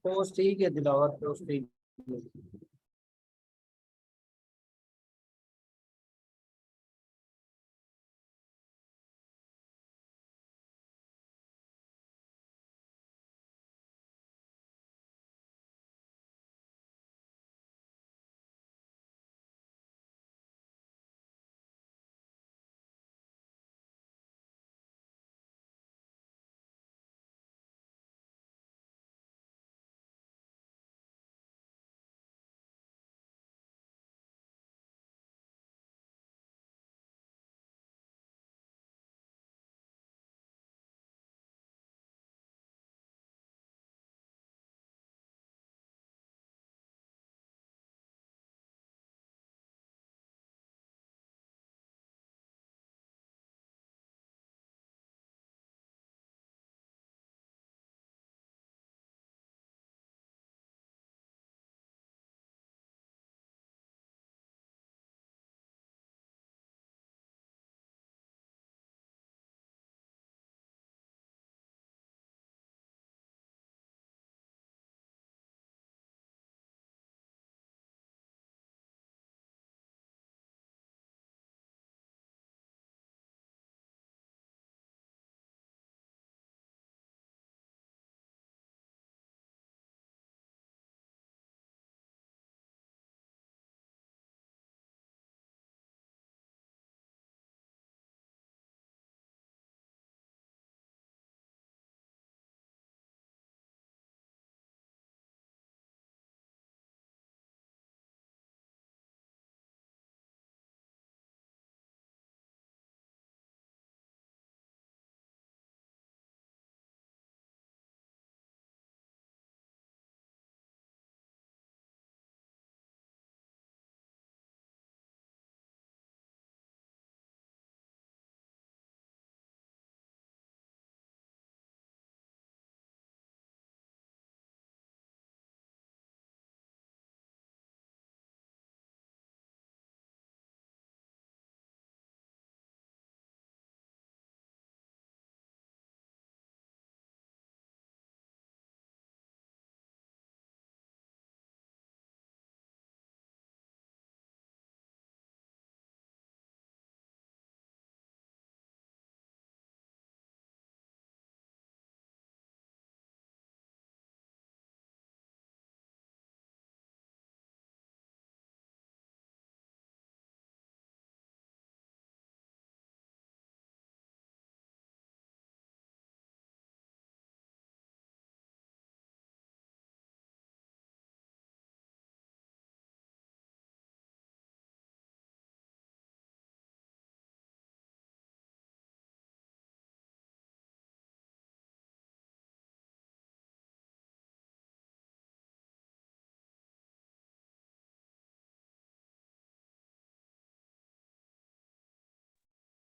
Post ठीक है Dilawar, post ठीक है।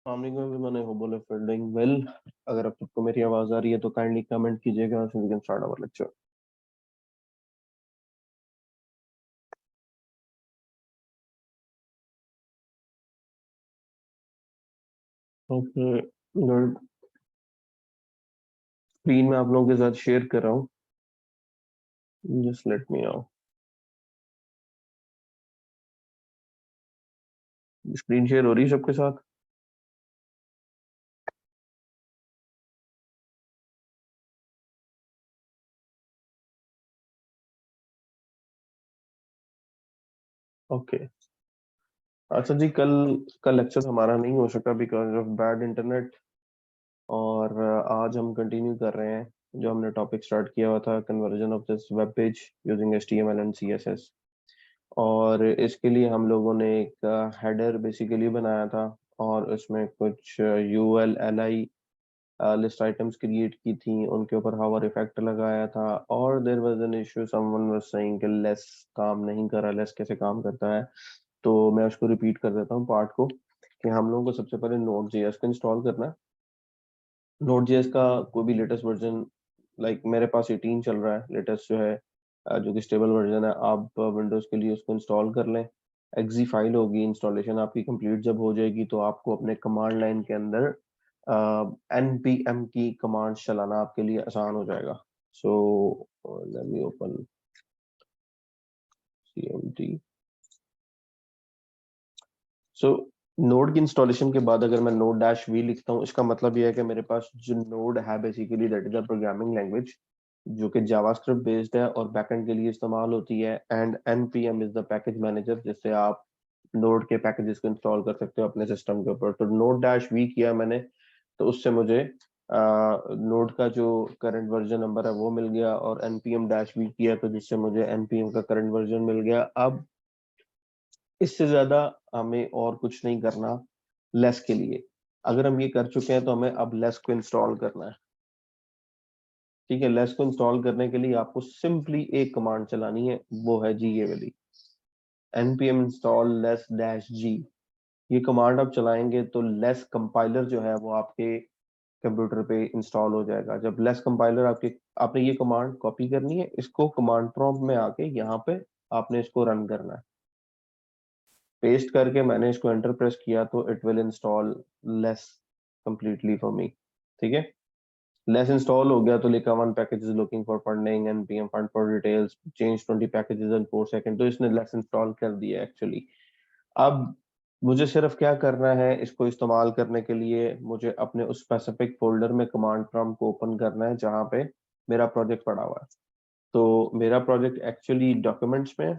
मैंने हो बोले फॉर डूइंग वेल। अगर आप सबको मेरी आवाज आ रही है तो काइंडली कमेंट कीजिएगा so we can start our lecture. Okay good. Screen में आप लोगों के साथ शेयर कर रहा हूँ, just let me know. Screen share हो रही है सबके साथ? ओके अच्छा जी, कल का लेक्चर हमारा नहीं हो सका बिकॉज ऑफ बैड इंटरनेट, और आज हम कंटिन्यू कर रहे हैं जो हमने टॉपिक स्टार्ट किया हुआ था, conversion of this web page using HTML and CSS। और इसके लिए हम लोगों ने एक हेडर बेसिकली बनाया था और उसमें कुछ ULLI लिस्ट आइटम्स क्रिएट की थी, उनके ऊपर हावर इफेक्ट लगाया था। और there was an issue, someone was saying कि लेस काम नहीं कर रहा, लेस कैसे काम करता है। तो मैं उसको रिपीट कर देता हूँ पार्ट को, कि हम लोगों को सबसे पहले Node.js को इंस्टॉल करना है। Node.js का कोई भी लेटेस्ट वर्जन, लाइक मेरे पास 18 चल रहा है लेटेस्ट जो है, जो कि स्टेबल वर्जन है। आप विंडोज के लिए उसको इंस्टॉल कर लें। एक्जी फाइल होगी, इंस्टॉलेशन आपकी कंप्लीट जब हो जाएगी तो आपको अपने कमांड लाइन के अंदर npm की कमांड चलाना आपके लिए आसान हो जाएगा। So let me open cmd। सो नोड की इंस्टॉलेशन के बाद अगर मैं node डैश वी लिखता हूँ, इसका मतलब यह है कि मेरे पास जो नोड है basically that is a programming language जो कि जावास्क्रिप्ट बेस्ड है और बैकएंड के लिए इस्तेमाल होती है। And npm is the package manager जिससे आप नोड के पैकेजेस को इंस्टॉल कर सकते हो अपने सिस्टम के ऊपर। तो नोड डैश वी किया मैंने, तो उससे मुझे नोड का जो करंट वर्जन नंबर है वो मिल गया, और npm डैश वी किया तो जिससे मुझे npm का करंट वर्जन मिल गया। अब इससे ज्यादा हमें और कुछ नहीं करना लेस के लिए। अगर हम ये कर चुके हैं तो हमें अब लेस को इंस्टॉल करना है। ठीक है, लेस को इंस्टॉल करने के लिए आपको सिंपली एक कमांड चलानी है, वो है जी ये वाली, npm install less dash g। ये कमांड आप चलाएंगे तो लेस कंपाइलर जो है वो आपके कंप्यूटर पे इंस्टॉल हो जाएगा। जब लेस कंपाइलर आपके, आपने ये कमांड कॉपी करनी है, इसको कमांड प्रॉम्प्ट में आके यहाँ पे आपने इसको रन करना है। पेस्ट करके मैंने इसको एंटर प्रेस किया तो it will install less completely for me. ठीक है, लेस इंस्टॉल हो गया तो लिखा 1 package is looking for funding npm fund for details change 20 packages in 4 second. तो इसने लेस इंस्टॉल कर दिया एक्चुअली। अब मुझे सिर्फ क्या करना है, इसको इस्तेमाल करने के लिए मुझे अपने उस स्पेसिफिक फोल्डर में कमांड प्रॉम्प्ट को ओपन करना है जहां पे मेरा प्रोजेक्ट पड़ा हुआ है। तो मेरा प्रोजेक्ट एक्चुअली डॉक्यूमेंट्स में है,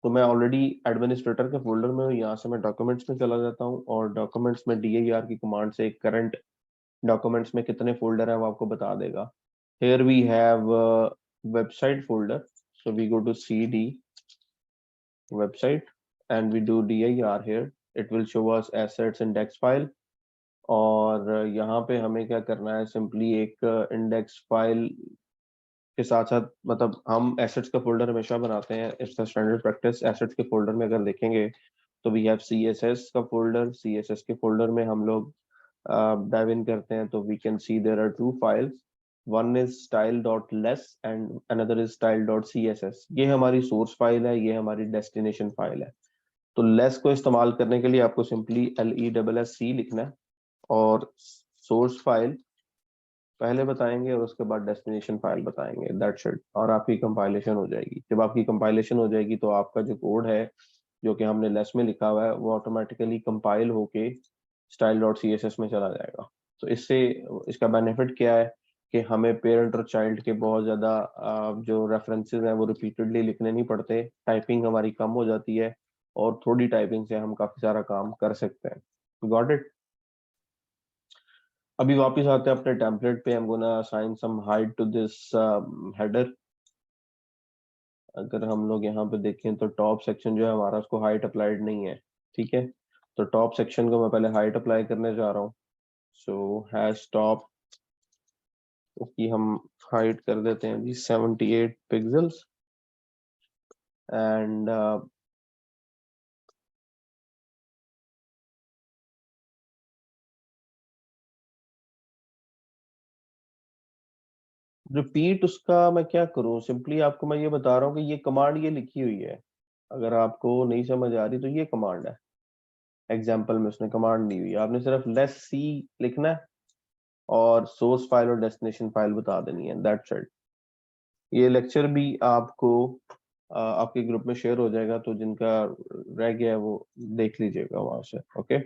तो मैं ऑलरेडी एडमिनिस्ट्रेटर के फोल्डर में हूँ। यहाँ से मैं डॉक्यूमेंट्स में चला जाता हूँ और डॉक्यूमेंट्स में dir की कमांड से करंट डॉक्यूमेंट्स में कितने फोल्डर है वो आपको बता देगा। Here we have website folder, so we go to cd website and we do dir here, it will show us assets index file। और यहाँ पे हमें क्या करना है, सिंपली एक इंडेक्स फाइल के साथ साथ, मतलब हम एसेट्स का फोल्डर हमेशा बनाते हैं, इट्स स्टैंडर्ड प्रैक्टिस। एसेट्स के फोल्डर में अगर देखेंगे तो वी हैव css का फोल्डर, css के फोल्डर में हम लोग डाइव इन करते हैं तो we can see there are two files, one is style.less and another is style.css। ये हमारी सोर्स फाइल है, ये हमारी डेस्टिनेशन फाइल है। तो लेस को इस्तेमाल करने के लिए आपको सिंपली LESS लिखना है और सोर्स फाइल पहले बताएंगे और उसके बाद डेस्टिनेशन फाइल बताएंगे, दैट्स इट। और आपकी कंपाइलेशन हो जाएगी। जब आपकी कंपाइलेशन हो जाएगी तो आपका जो कोड है जो कि हमने लेस में लिखा हुआ है वो ऑटोमेटिकली कंपाइल होके style.css में चला जाएगा। तो इससे इसका बेनिफिट क्या है कि हमें पेरेंट और चाइल्ड के बहुत ज्यादा जो रेफरेंसेस हैं वो रिपीटेडली लिखने नहीं पड़ते, टाइपिंग हमारी कम हो जाती है और थोड़ी टाइपिंग से हम काफी सारा काम कर सकते हैं। Got it. अभी वापस आते हैं अपने टेम्पलेट पे। I am gonna assign some height to this header. अगर हम लोग यहाँ पे देखें तो टॉप सेक्शन जो है हमारा, उसको हाइट अप्लाइड नहीं है। ठीक है, तो टॉप सेक्शन को मैं पहले हाइट अप्लाई करने जा रहा हूँ। सो हैश टॉप, उसकी हम हाइट कर देते हैं जी 78 पिक्सल्स। एंड रिपीट उसका मैं क्या करूँ, सिंपली आपको मैं ये बता रहा हूँ कि ये कमांड ये लिखी हुई है। अगर आपको नहीं समझ आ रही तो ये कमांड है, एग्जाम्पल में उसने कमांड दी हुई है, आपने सिर्फ लेस सी लिखना है और सोर्स फाइल और डेस्टिनेशन फाइल बता देनी है, दैट्स इट। ये लेक्चर भी आपको आपके ग्रुप में शेयर हो जाएगा, तो जिनका रह गया है वो देख लीजिएगा वहां से। ओके,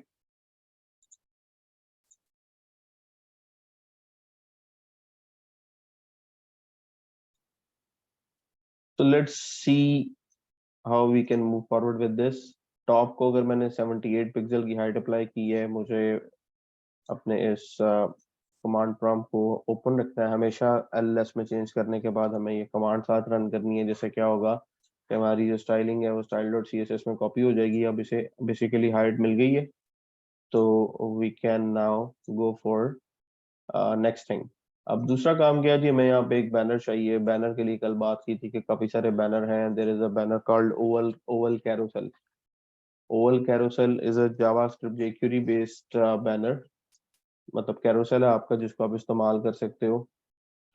तो let's see how we can move forward with this. Top को अगर मैंने 78 पिक्सल की हाइट अप्लाई की है, मुझे अपने इस कमांड प्रॉम्प्ट को ओपन रखना है हमेशा। एलएस में चेंज करने के बाद हमें ये कमांड साथ रन करनी है, जिससे क्या होगा कि हमारी जो स्टाइलिंग है वो style.css में कॉपी हो जाएगी। अब इसे बेसिकली हाइट मिल गई है, तो we can now go for next thing. अब दूसरा काम क्या है जी, हमें यहाँ पे एक बैनर चाहिए। बैनर के लिए कल बात की थी कि काफी सारे बैनर हैं। There is a banner called oval carousel. Oval carousel is a JavaScript jQuery based banner, मतलब कैरोसेल है आपका जिसको आप इस्तेमाल कर सकते हो।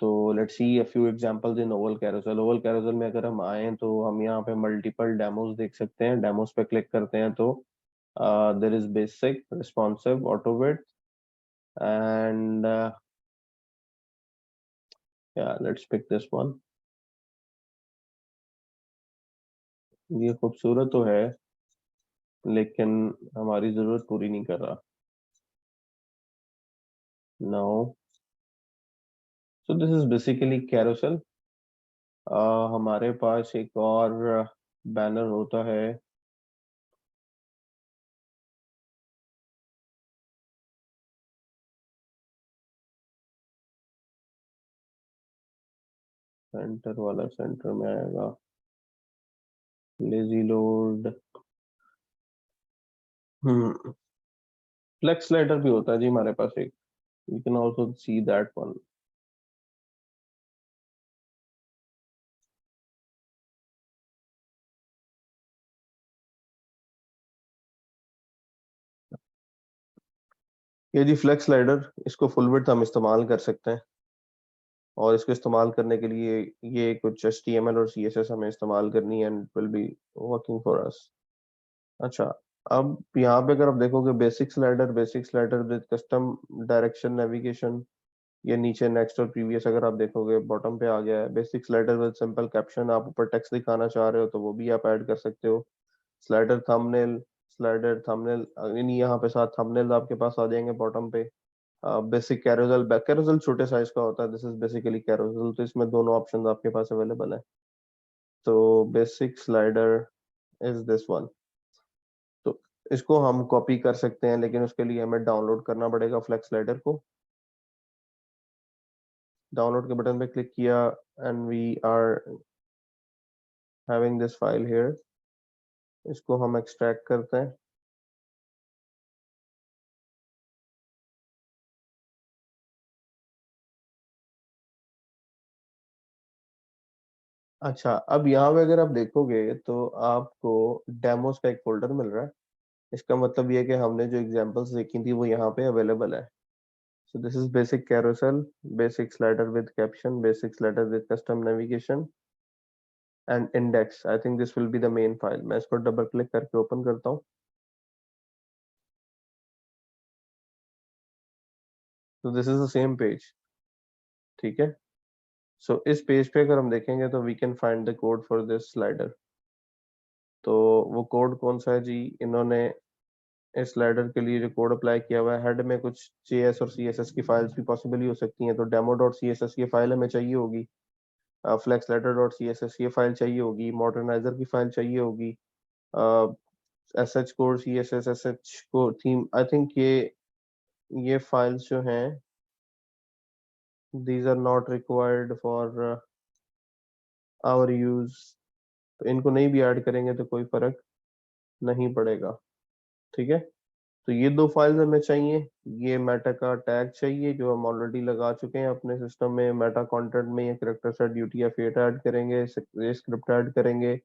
तो let's see a few examples in oval carousel. Oval carousel में अगर हम आए तो हम यहाँ पे मल्टीपल डेमोस देख सकते हैं। डेमोस पे क्लिक करते हैं तो there is basic, responsive, auto width, and yeah, let's pick this one. ये खूबसूरत तो है लेकिन हमारी जरूरत पूरी नहीं कर रहा. No. So this is basically carousel. हमारे पास एक और बैनर होता है. सेंटर वाला सेंटर में आएगा. Lazy load. फ्लेक्स स्लाइडर भी होता है जी हमारे पास एक. You can also see that one. ये जी फ्लेक्स स्लाइडर, इसको फुल विड्थ हम इस्तेमाल कर सकते हैं और इसको इस्तेमाल करने के लिए ये कुछ HTML और CSS हमें इस्तेमाल करनी है and will be working for us. अच्छा, अब यहाँ पे अगर आप देखोगे basic slider with custom direction navigation, ये नीचे नेक्स्ट और प्रीवियस अगर आप देखोगे बॉटम पे आ गया है. Basic slider with simple caption, आप ऊपर टेक्स्ट दिखाना चाह रहे हो तो वो भी आप ऐड कर सकते हो. स्लाइडर थंबनेल यानी यहाँ पे साथ थंबनेल आपके पास आ जाएंगे बॉटम पे. बेसिक कैरोसेल छोटे साइज का होता है. दिस इज बेसिकली कैरोसेल, तो इसमें दोनों ऑप्शन आपके पास अवेलेबल है. तो basic slider is this one. तो इसको हम कॉपी कर सकते हैं लेकिन उसके लिए हमें डाउनलोड करना पड़ेगा फ्लेक्स स्लाइडर को. डाउनलोड के बटन पे क्लिक किया and we are having this file here. इसको हम एक्सट्रैक्ट करते हैं. अच्छा, अब यहाँ पे अगर आप देखोगे तो आपको डेमोस का एक फोल्डर मिल रहा है. इसका मतलब ये है कि हमने जो एग्जांपल्स देखी थी वो यहाँ पे अवेलेबल है. So this is basic carousel, basic slider with caption, basic slider with custom navigation and index. I think this will be the main file. मैं इसको डबल क्लिक करके ओपन करता हूँ. So this is the same page. ठीक है. So इस page पे अगर हम देखेंगे तो we can find the code for this slider. तो वो कोड कौन सा है जी? इन्होंने इस स्लाइडर के लिए जो कोड अप्लाई किया हुआ है, हेड में कुछ JS और CSS की फाइल्स भी पॉसिबली हो सकती हैं. तो demo.css ये फाइल हमें चाहिए होगी. flexletter.css ये फाइल चाहिए होगी. मॉडर्नाइजर की फाइल चाहिए होगी. SH कोड CSS SH को थीम, आई थिंक ये फाइल्स जो हैं these are not required for our use. तो इनको नहीं भी ऐड करेंगे तो कोई फर्क नहीं पड़ेगा. ठीक है. तो ये दो फाइल्स हमें चाहिए. ये मेटा का टैग चाहिए जो हम ऑलरेडी लगा चुके हैं अपने सिस्टम में. मेटा कंटेंट में ये कैरेक्टर सेट ड्यूटी या फेट ऐड करेंगे, ये स्क्रिप्ट ऐड करेंगे.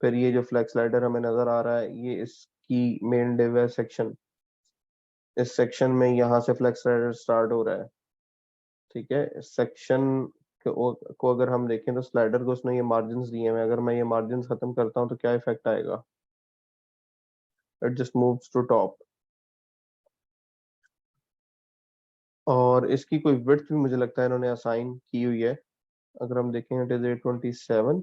फिर ये जो फ्लेक्स स्लाइडर हमें नजर आ रहा है ये इसकी मेन डिव है सेक्शन. इस सेक्शन में यहाँ से फ्लेक्स स्लाइडर स्टार्ट हो रहा है. ठीक है. सेक्शन को अगर हम देखें तो स्लाइडर को उसने ये मार्जिन दिए हैं. अगर मैं ये मार्जिन खत्म करता हूँ तो क्या इफेक्ट आएगा? It just moves to top. और इसकी कोई विड्थ भी मुझे लगता है इन्होंने असाइन की हुई है. अगर हम देखें इट इज 827.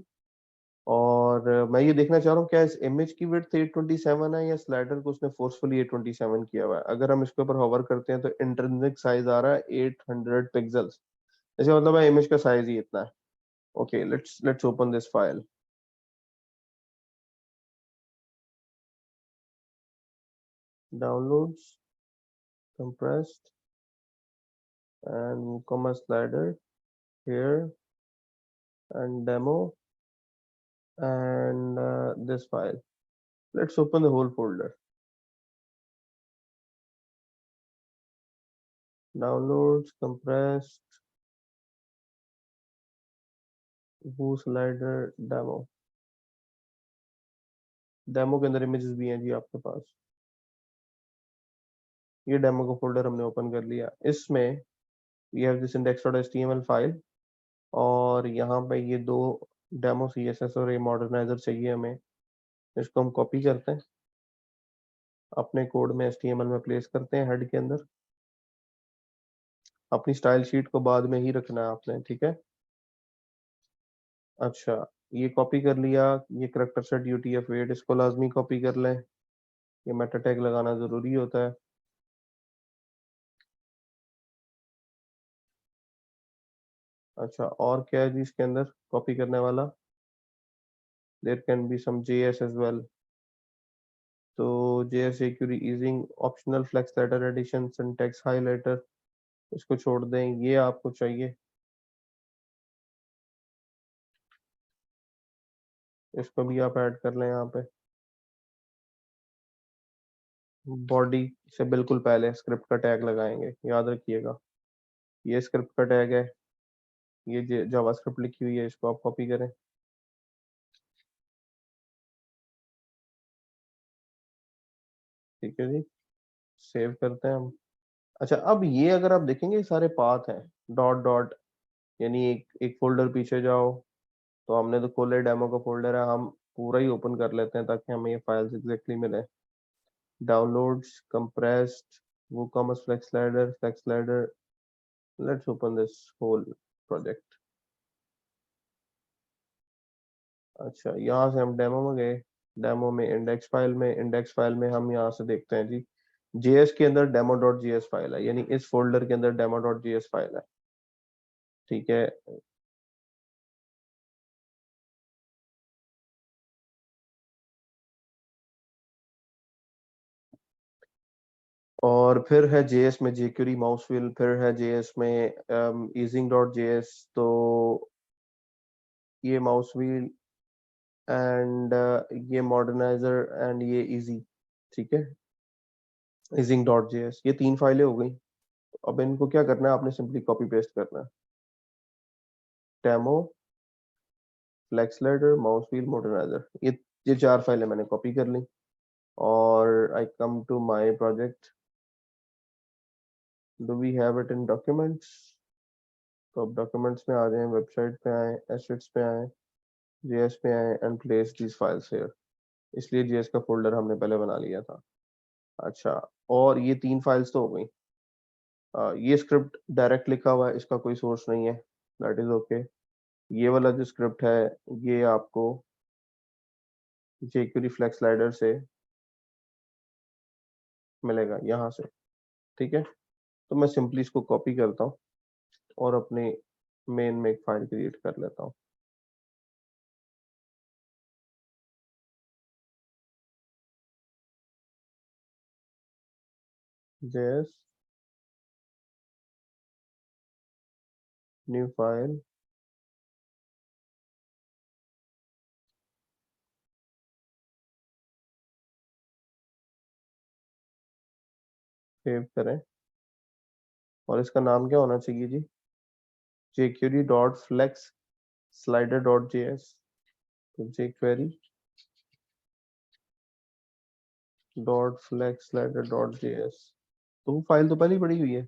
और मैं ये देखना चाह रहा हूँ क्या इस इमेज की विड्थ 827 है या स्लाइडर को उसने फोर्सफुली 827 किया हुआ है. अगर हम इसके ऊपर होवर करते हैं तो इंट्रिंसिक साइज आ रहा है 800 पिक्सल्स. इसका मतलब है इमेज का साइज ही इतना है. Okay, let's open this file. Downloads, compressed, and WooCommerce slider here, and demo, and this file. Let's open the whole folder. Downloads, compressed, Woo slider, demo. Demo के अंदर इमेजेस भी हैं जी आपके पास. ये डेमो का फोल्डर हमने ओपन कर लिया. इसमें we have this index.html file और यहाँ पे ये दो डेमो CSS और ये मॉडर्नाइजर चाहिए हमें. इसको हम कॉपी करते हैं, अपने कोड में HTML में प्लेस करते हैं हेड के अंदर. अपनी स्टाइल शीट को बाद में ही रखना है आपने, ठीक है। अच्छा, ये कॉपी कर लिया। ये करेक्टर सेट यूटीएफ वेट, इसको लाजमी कॉपी कर लें। ये मेटा टैग लगाना जरूरी होता है। अच्छा, और क्या है जी इसके अंदर कॉपी करने वाला? There can be some JS as well. तो JS jQuery easing optional flex letter addition syntax highlighter, इसको छोड़ दें, ये आपको चाहिए। इसको भी आप ऐड कर लें यहाँ पे। बॉडी से बिल्कुल पहले स्क्रिप्ट का टैग लगाएंगे, याद रखिएगा। ये स्क्रिप्ट का टैग है, ये जावास्क्रिप्ट लिखी हुई है, इसको आप कॉपी करें। ठीक है जी, सेव करते हैं हम। अच्छा, अब ये अगर आप देखेंगे ये सारे पाथ हैं, डॉट डॉट, यानी एक एक फोल्डर पीछे जाओ। तो हमने तो खोले डेमो का फोल्डर है, हम पूरा ही ओपन कर लेते हैं ताकि हमें ये फाइल्स एग्जैक्टली मिले। Downloads, compressed, WooCommerce Flex Slider. Let's open this whole project. अच्छा, यहाँ से हम डेमो में गए। डेमो में इंडेक्स फाइल में हम यहाँ से देखते हैं जी, जेएस के अंदर डेमो डॉट जेएस फाइल है, यानी इस फोल्डर के अंदर डेमो डॉट जेएस फाइल है। ठीक है। और फिर है जेएस में jQuery माउस व्हील, फिर है जेएस में ईजिंग डॉट जेएस। तो ये माउस व्हील एंड ये मॉडर्नाइजर एंड ये इजी। ठीक है, ईजिंग डॉट जेएस, ये 3 फाइलें हो गई। अब इनको क्या करना है, आपने सिंपली कॉपी पेस्ट करना है। Demo, flex slider, mouse wheel, Modernizr, ये 4 फाइलें मैंने कॉपी कर ली। और I come to my project. Do we have it in documents? तो अब डॉक्यूमेंट्स में आ जाएं, वेबसाइट पे आए, एसेट्स पे आए, जेएस पे आए and place these files here. इसलिए जेएस का फोल्डर हमने पहले बना लिया था। अच्छा, और ये 3 फाइल्स तो हो गई। ये स्क्रिप्ट डायरेक्ट लिखा हुआ है, इसका कोई सोर्स नहीं है, दैट इज ओके। ये वाला जो स्क्रिप्ट है, ये आपको jQuery फ्लेक्स स्लाइडर से मिलेगा यहाँ से। ठीक है, तो मैं सिंपली इसको कॉपी करता हूँ और अपने मेन में एक फाइल क्रिएट कर लेता हूँ। js न्यू फाइल, सेव करें। और इसका नाम क्या होना चाहिए जी? jQuery dot flex slider dot JS. तो jQuery dot flex slider dot JS, तो वो फाइल तो पहले ही पड़ी हुई है,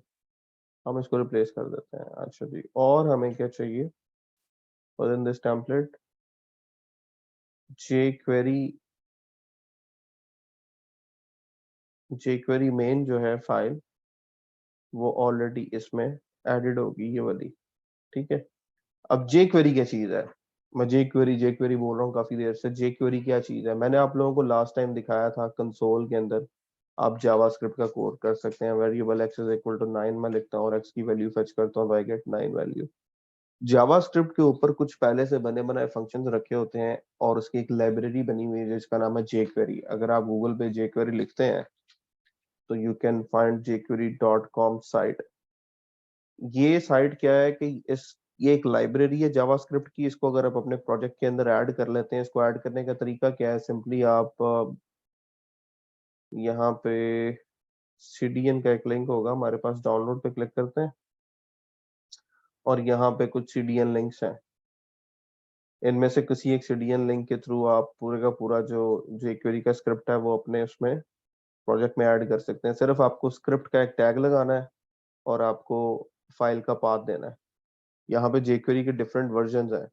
हम इसको रिप्लेस कर देते हैं। अच्छा जी, और हमें क्या चाहिए? within this template jQuery jQuery main जो है फाइल, वो ऑलरेडी इसमें एडेड होगी, ये वाली। ठीक है, अब jQuery क्या चीज है? मैं jQuery बोल रहा हूँ काफी देर से। jQuery क्या चीज है, मैंने आप लोगों को लास्ट टाइम दिखाया था। कंसोल के अंदर आप जावास्क्रिप्ट का कोड कर सकते हैं। Variable x is equal to 9 मैं लिखता हूँ और x की वैल्यू फेच करता हूँ, तो आई गेट 9 वैल्यू। जावास्क्रिप्ट के ऊपर कुछ पहले से बने बनाए फंक्शंस रखे होते हैं और उसकी एक लाइब्रेरी बनी हुई है जिसका नाम है jQuery। अगर आप गूगल पे jQuery लिखते हैं तो you can find jQuery.com site. ये साइट क्या है कि इस ये एक लाइब्रेरी है जावास्क्रिप्ट की। इसको अगर आप अपने प्रोजेक्ट के अंदर ऐड कर लेते हैं, इसको ऐड करने का तरीका क्या है? सिंपली आप यहाँ पे सीडीएन का एक लिंक होगा हमारे पास, डाउनलोड पे क्लिक करते हैं और यहाँ पे कुछ सीडीएन लिंक्स हैं। इनमें से किसी एक सीडीएन लिंक के थ्रू आप पूरे का पूरा जो jQuery का स्क्रिप्ट है वो अपने उसमें प्रोजेक्ट में ऐड कर सकते हैं। सिर्फ आपको स्क्रिप्ट का एक टैग लगाना है और आपको फाइल का पाथ देना है। यहाँ पे jQuery के डिफरेंट वर्जन हैं।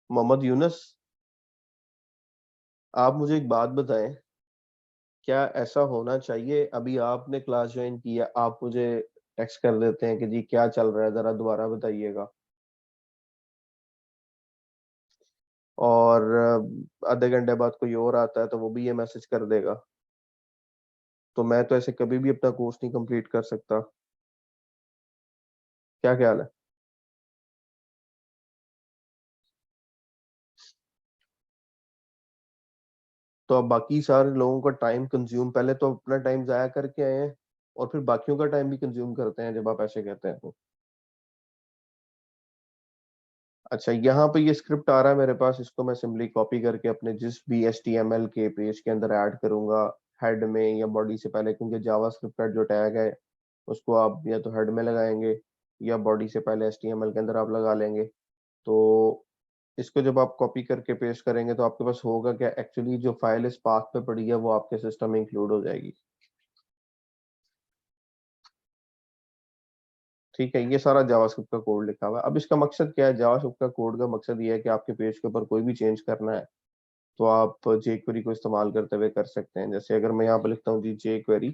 मोहम्मद यूनस, आप मुझे एक बात बताएं, क्या ऐसा होना चाहिए? अभी आपने क्लास ज्वाइन की है, आप मुझे टेक्स्ट कर देते हैं कि जी क्या चल रहा है, जरा दोबारा बताइएगा। और आधे घंटे बाद कोई और आता है तो वो भी ये मैसेज कर देगा। तो मैं तो ऐसे कभी भी अपना कोर्स नहीं कंप्लीट कर सकता। क्या ख्याल है? तो अब बाकी सारे लोगों का टाइम कंज्यूम, पहले तो अपना टाइम जाया करके आए हैं और फिर बाकियों का टाइम भी कंज्यूम करते हैं जब आप ऐसे कहते हैं तो। अच्छा, यहाँ पे ये स्क्रिप्ट आ रहा है मेरे पास, इसको मैं सिंपली कॉपी करके अपने जिस भी HTML के पेज के अंदर ऐड करूंगा, हेड में या बॉडी से पहले, क्योंकि जावास्क्रिप्ट का जो टैग है उसको आप या तो हेड में लगाएंगे या बॉडी से पहले HTML के अंदर आप लगा लेंगे। तो इसको जब आप कॉपी करके पेस्ट करेंगे तो आपके पास होगा क्या, एक्चुअली जो फाइल इस पाथ पे पड़ी है वो आपके सिस्टम में इंक्लूड हो जाएगी। ठीक है, ये सारा जावास्क्रिप्ट का कोड लिखा हुआ है। अब इसका मकसद क्या है? जावास्क्रिप्ट का कोड का मकसद ये है कि आपके पेज के ऊपर कोई भी चेंज करना है तो आप jQuery को इस्तेमाल करते हुए कर सकते हैं। जैसे अगर मैं यहाँ पे लिखता हूँ जी jQuery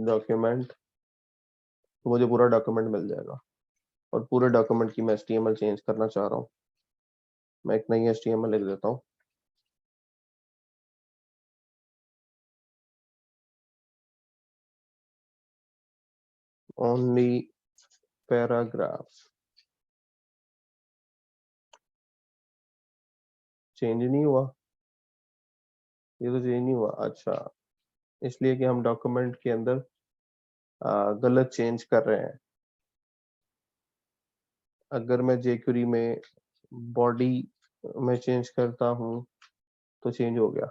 डॉक्यूमेंट, तो मुझे पूरा डॉक्यूमेंट मिल जाएगा। और पूरे डॉक्यूमेंट की मैं HTML चेंज करना चाह रहा हूँ, मैं एक नई HTML लिख देता हूँ। Only paragraph. चेंज नहीं हुआ, ये तो चेंज नहीं हुआ। अच्छा, इसलिए कि हम डॉक्यूमेंट के अंदर गलत चेंज कर रहे हैं। अगर मैं jQuery में बॉडी में चेंज करता हूँ तो चेंज हो गया,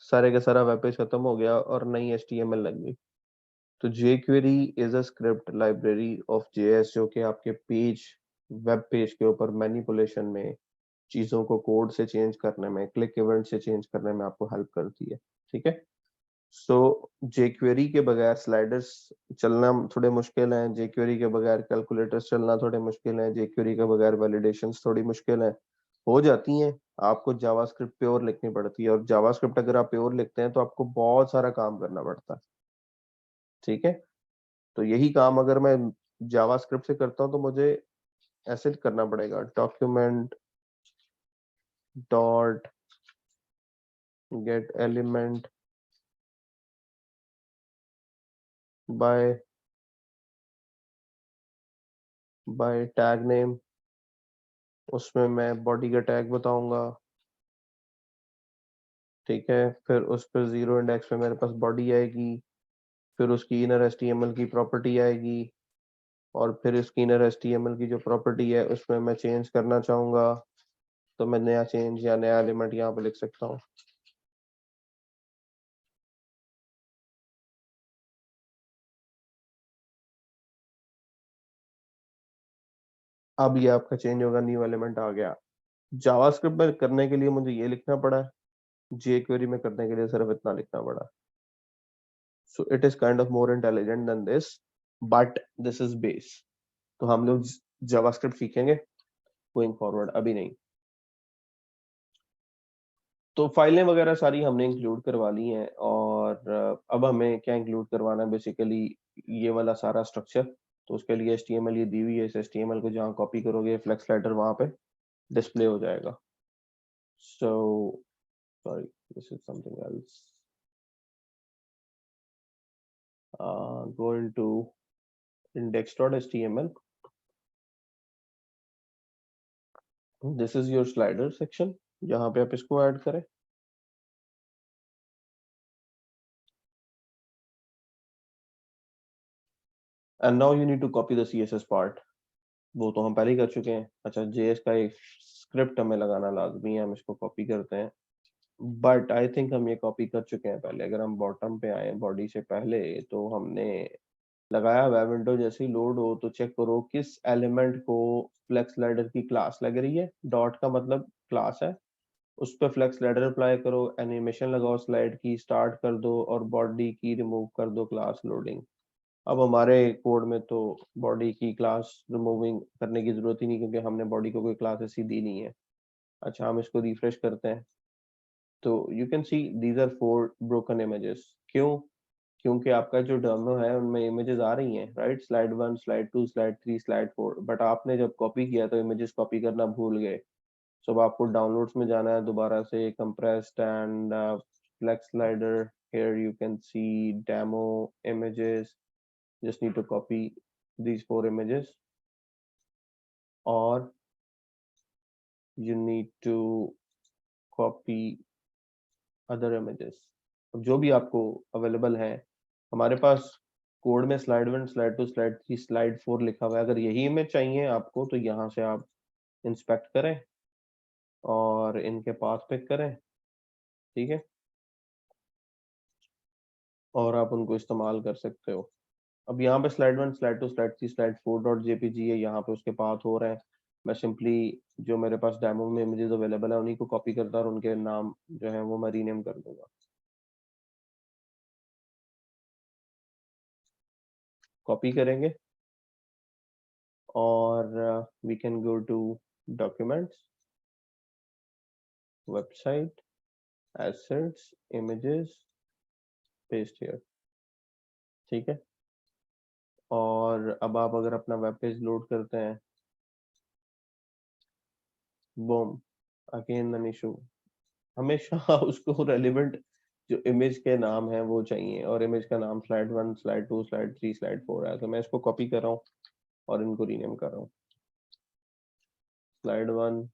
सारे का सारा वेब पेज खत्म हो गया और नई HTML लग गई। तो jQuery is a script library of JS जो कि आपके पेज, वेब पेज के ऊपर मैनिपुलेशन में, चीजों को कोड से चेंज करने में, क्लिक इवेंट से चेंज करने में आपको हेल्प करती है। ठीक है। सो jQuery के बगैर स्लाइडर्स चलना थोड़े मुश्किल हैं, jQuery के बगैर कैलकुलेटर्स चलना थोड़े मुश्किल हैं, jQuery के बगैर वैलिडेशंस थोड़ी मुश्किल हैं। हो जाती हैं, आपको जावास्क्रिप्ट प्योर लिखनी पड़ती है, और जावास्क्रिप्ट अगर आप प्योर लिखते हैं तो आपको बहुत सारा काम करना पड़ता है। ठीक है। तो यही काम अगर मैं जावास्क्रिप्ट से करता हूँ तो मुझे ऐसे करना पड़ेगा, document dot gate element by tag name, उसमें मैं बॉडी का टैग बताऊंगा। ठीक है, फिर उस पर जीरो इंडेक्स पे मेरे पास बॉडी आएगी, फिर उसकी इनर HTML की प्रॉपर्टी आएगी, और फिर इसकी इनर HTML की जो प्रॉपर्टी है उसमें मैं चेंज करना चाहूंगा तो मैं नया चेंज या नया एलिमेंट यहाँ पे लिख सकता हूँ। अब ये आपका चेंज होगा, न्यू एलिमेंट आ गया। जावास्क्रिप्ट में करने के लिए मुझे ये लिखना पड़ा है, jQuery में करने के लिए सिर्फ इतना लिखना पड़ा। So it is kind of more intelligent then this, but this is base. तो हम लोग जावास्क्रिप्ट सीखेंगे गोइंग फॉरवर्ड, अभी नहीं। तो फाइलें वगैरह सारी हमने इंक्लूड करवा ली हैं, और अब हमें क्या इंक्लूड करवाना है बेसिकली, ये वाला सारा स्ट्रक्चर। तो उसके लिए HTML ये दी हुई है, इस HTML को जहाँ कॉपी करोगे फ्लेक्स स्लाइडर वहाँ पे डिस्प्ले हो जाएगा। So sorry, this is something else. Go into index.html. This is your slider section, जहाँ पे आप इसको ऐड करें। And now you need to copy the CSS part. वो तो हम पहले ही कर चुके हैं। अच्छा, JS का एक स्क्रिप्ट हमें लगाना लाजमी है, हम इसको कॉपी करते हैं, बट आई थिंक हम ये कॉपी कर चुके हैं पहले। अगर हम बॉटम पे आए बॉडी से पहले, तो हमने लगाया वेब विंडो जैसे ही लोड हो तो चेक करो किस एलिमेंट को फ्लेक्स स्लाइडर की क्लास लग रही है। डॉट का मतलब क्लास है, उस पर फ्लेक्स स्लाइडर अप्लाई करो, एनिमेशन लगाओ स्लाइड की, स्टार्ट कर दो, और बॉडी की रिमूव कर दो क्लास लोडिंग। अब हमारे कोड में तो बॉडी की क्लास रिमूविंग करने की जरूरत ही नहीं, क्योंकि हमने बॉडी को कोई क्लास ऐसी दी नहीं है। अच्छा, हम इसको रिफ्रेश करते हैं तो you can see these are 4 broken images. क्यों? क्योंकि आपका जो डेमो है उनमें इमेजेस आ रही हैं, right? Slide 1, slide 2, slide 3, slide 4, but आपने जब कॉपी किया तो इमेजेस कॉपी करना भूल गए। सो अब आपको डाउनलोड्स में जाना है दोबारा से, compressed and flex slider, here you can see demo images, just need to copy these 4 images or you need to copy other images। अब जो भी आपको अवेलेबल है, हमारे पास कोड में स्लाइड 1, स्लाइड 2, स्लाइड 3, स्लाइड 4 लिखा हुआ है। अगर यही इमेज चाहिए आपको तो यहाँ से आप इंस्पेक्ट करें और इनके पाथ पिक करें, ठीक है, और आप उनको इस्तेमाल कर सकते हो। अब यहाँ पे slide 1, slide 2, slide 3, slide 4 dot JPG है, यहाँ पे उसके पाथ हो रहे हैं। मैं सिंपली जो मेरे पास डेमो में इमेजेस अवेलेबल है उन्हीं को कॉपी करता और उनके नाम जो है वो मैं रीनेम कर दूंगा। कॉपी करेंगे और we can go to documents, website, assets, images, paste here, ठीक है। और अब आप अगर अपना वेब पेज लोड करते हैं, बूम, अगेन एन इशू। हमेशा उसको रेलिवेंट जो इमेज के नाम है वो चाहिए, और इमेज का नाम स्लाइड 1, स्लाइड 2, स्लाइड 3, स्लाइड 4 है। तो मैं इसको कॉपी कर रहा हूँ और इनको रीनेम कर रहा हूँ। Slide 1,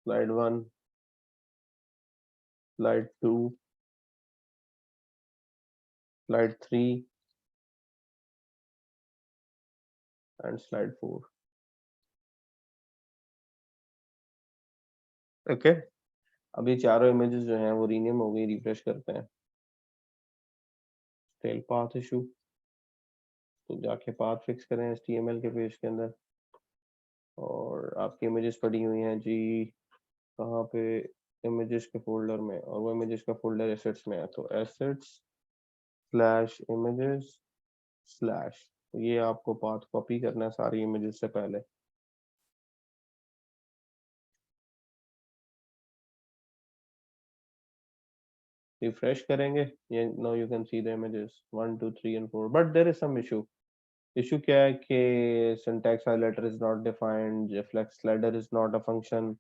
slide 1, slide 2, slide 3 and slide 4। Okay, अब ये चारों इमेजेस जो हैं वो रीनेम हो गई। रिफ्रेश करते हैं, टेल पाथ इशू, तो जाके पाथ फिक्स करें HTML के पेज के अंदर। और आपकी इमेजेस पड़ी हुई हैं जी कहाँ पे? इमेजेस के फोल्डर में, और वो इमेजेस का फोल्डर एसेट्स में है। तो एसेट्स स्लैश इमेजेस स्लैश, ये आपको पाथ कॉपी करना है सारी इमेजेस से पहले। रिफ्रेश करेंगे, ये now you can see the images 1, 2, 3 and 4, but there is some issue. Issue क्या है कि syntax highlighter is not defined, flex slider is not a function.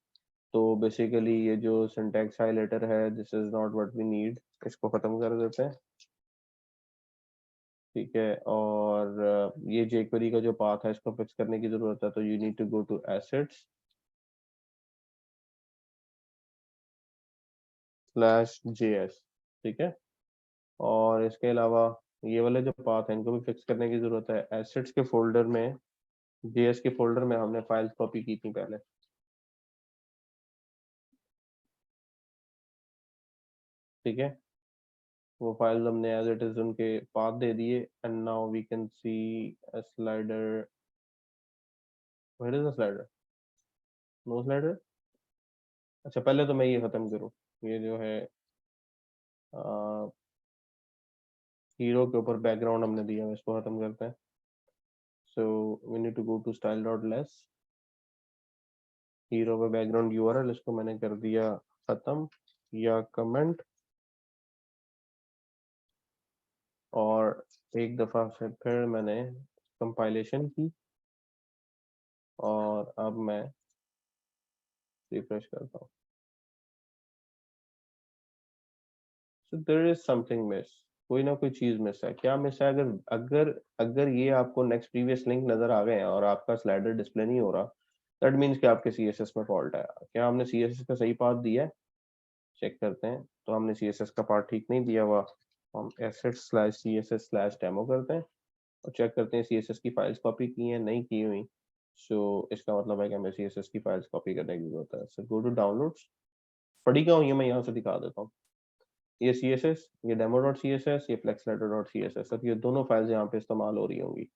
तो बेसिकली ये जो सिंटैक्स हाइलाइटर है, this is not what we need. इसको खत्म कर देते हैं, ठीक है। और ये jQuery का जो पाथ है इसको फिक्स करने की जरूरत है। तो you need to go to assets slash JS, ठीक है। और इसके अलावा ये वाले जो पाथ है इनको भी फिक्स करने की जरूरत है। एसेट्स के फोल्डर में, JS के फोल्डर में हमने फाइल्स कॉपी की थी पहले, ठीक है। वो फाइल्स हमने एज इट इज उनके पाथ दे दिए। And now we can see a slider, where is the slider? No slider. अच्छा, पहले तो मैं ये खत्म करूँ, ये जो है हीरो के ऊपर बैकग्राउंड हमने दिया है, इसको खत्म करते हैं। So we need to go to style dot less, hero पे बैकग्राउंड URL, इसको मैंने कर दिया खत्म या कमेंट। और एक दफा से फिर मैंने कंपाइलेशन की और अब मैं रिफ्रेश करता हूँ। So there is something miss, कोई ना कोई चीज मिस है। क्या मिस है? अगर अगर अगर ये आपको नेक्स्ट प्रीवियस लिंक नजर आ गए हैं और आपका स्लाइडर डिस्प्ले नहीं हो रहा, दैट मीन्स कि आपके CSS में फॉल्ट है। क्या हमने CSS का सही पाथ दिया है? चेक करते हैं। तो हमने CSS का पार्ट ठीक नहीं दिया हुआ। हम assets slash CSS slash demo करते हैं और चेक करते हैं CSS की फाइल्स कॉपी की हैं, नहीं की हुई। सो इसका मतलब है कि हमें CSS की फाइल्स कॉपी करने की जरूरत है। सो गो टू डाउनलोड्स, पड़ी कहाँ हुई है मैं यहाँ से दिखा देता हूँ। ये CSS, ये demo.css, ये flexladder.css, अब ये दोनों फाइल्स यहाँ पे इस्तेमाल हो रही होंगी।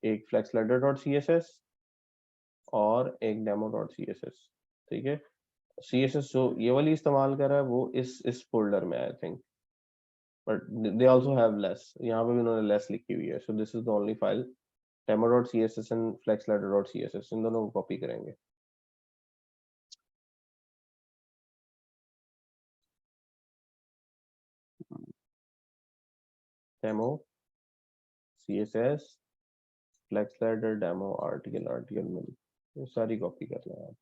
एक flexladder.css और एक demo.css, ठीक है। CSS जो ये वाली इस्तेमाल कर रहा है वो इस फोल्डर में, I think but they also have less. यहाँ पे भी उन्होंने less लिखी हुई है. So this is the only file. demo.css and flexladder.css इन दोनों को कॉपी करेंगे. Demo CSS flexladder demo article में ये सारी कॉपी कर लें आप.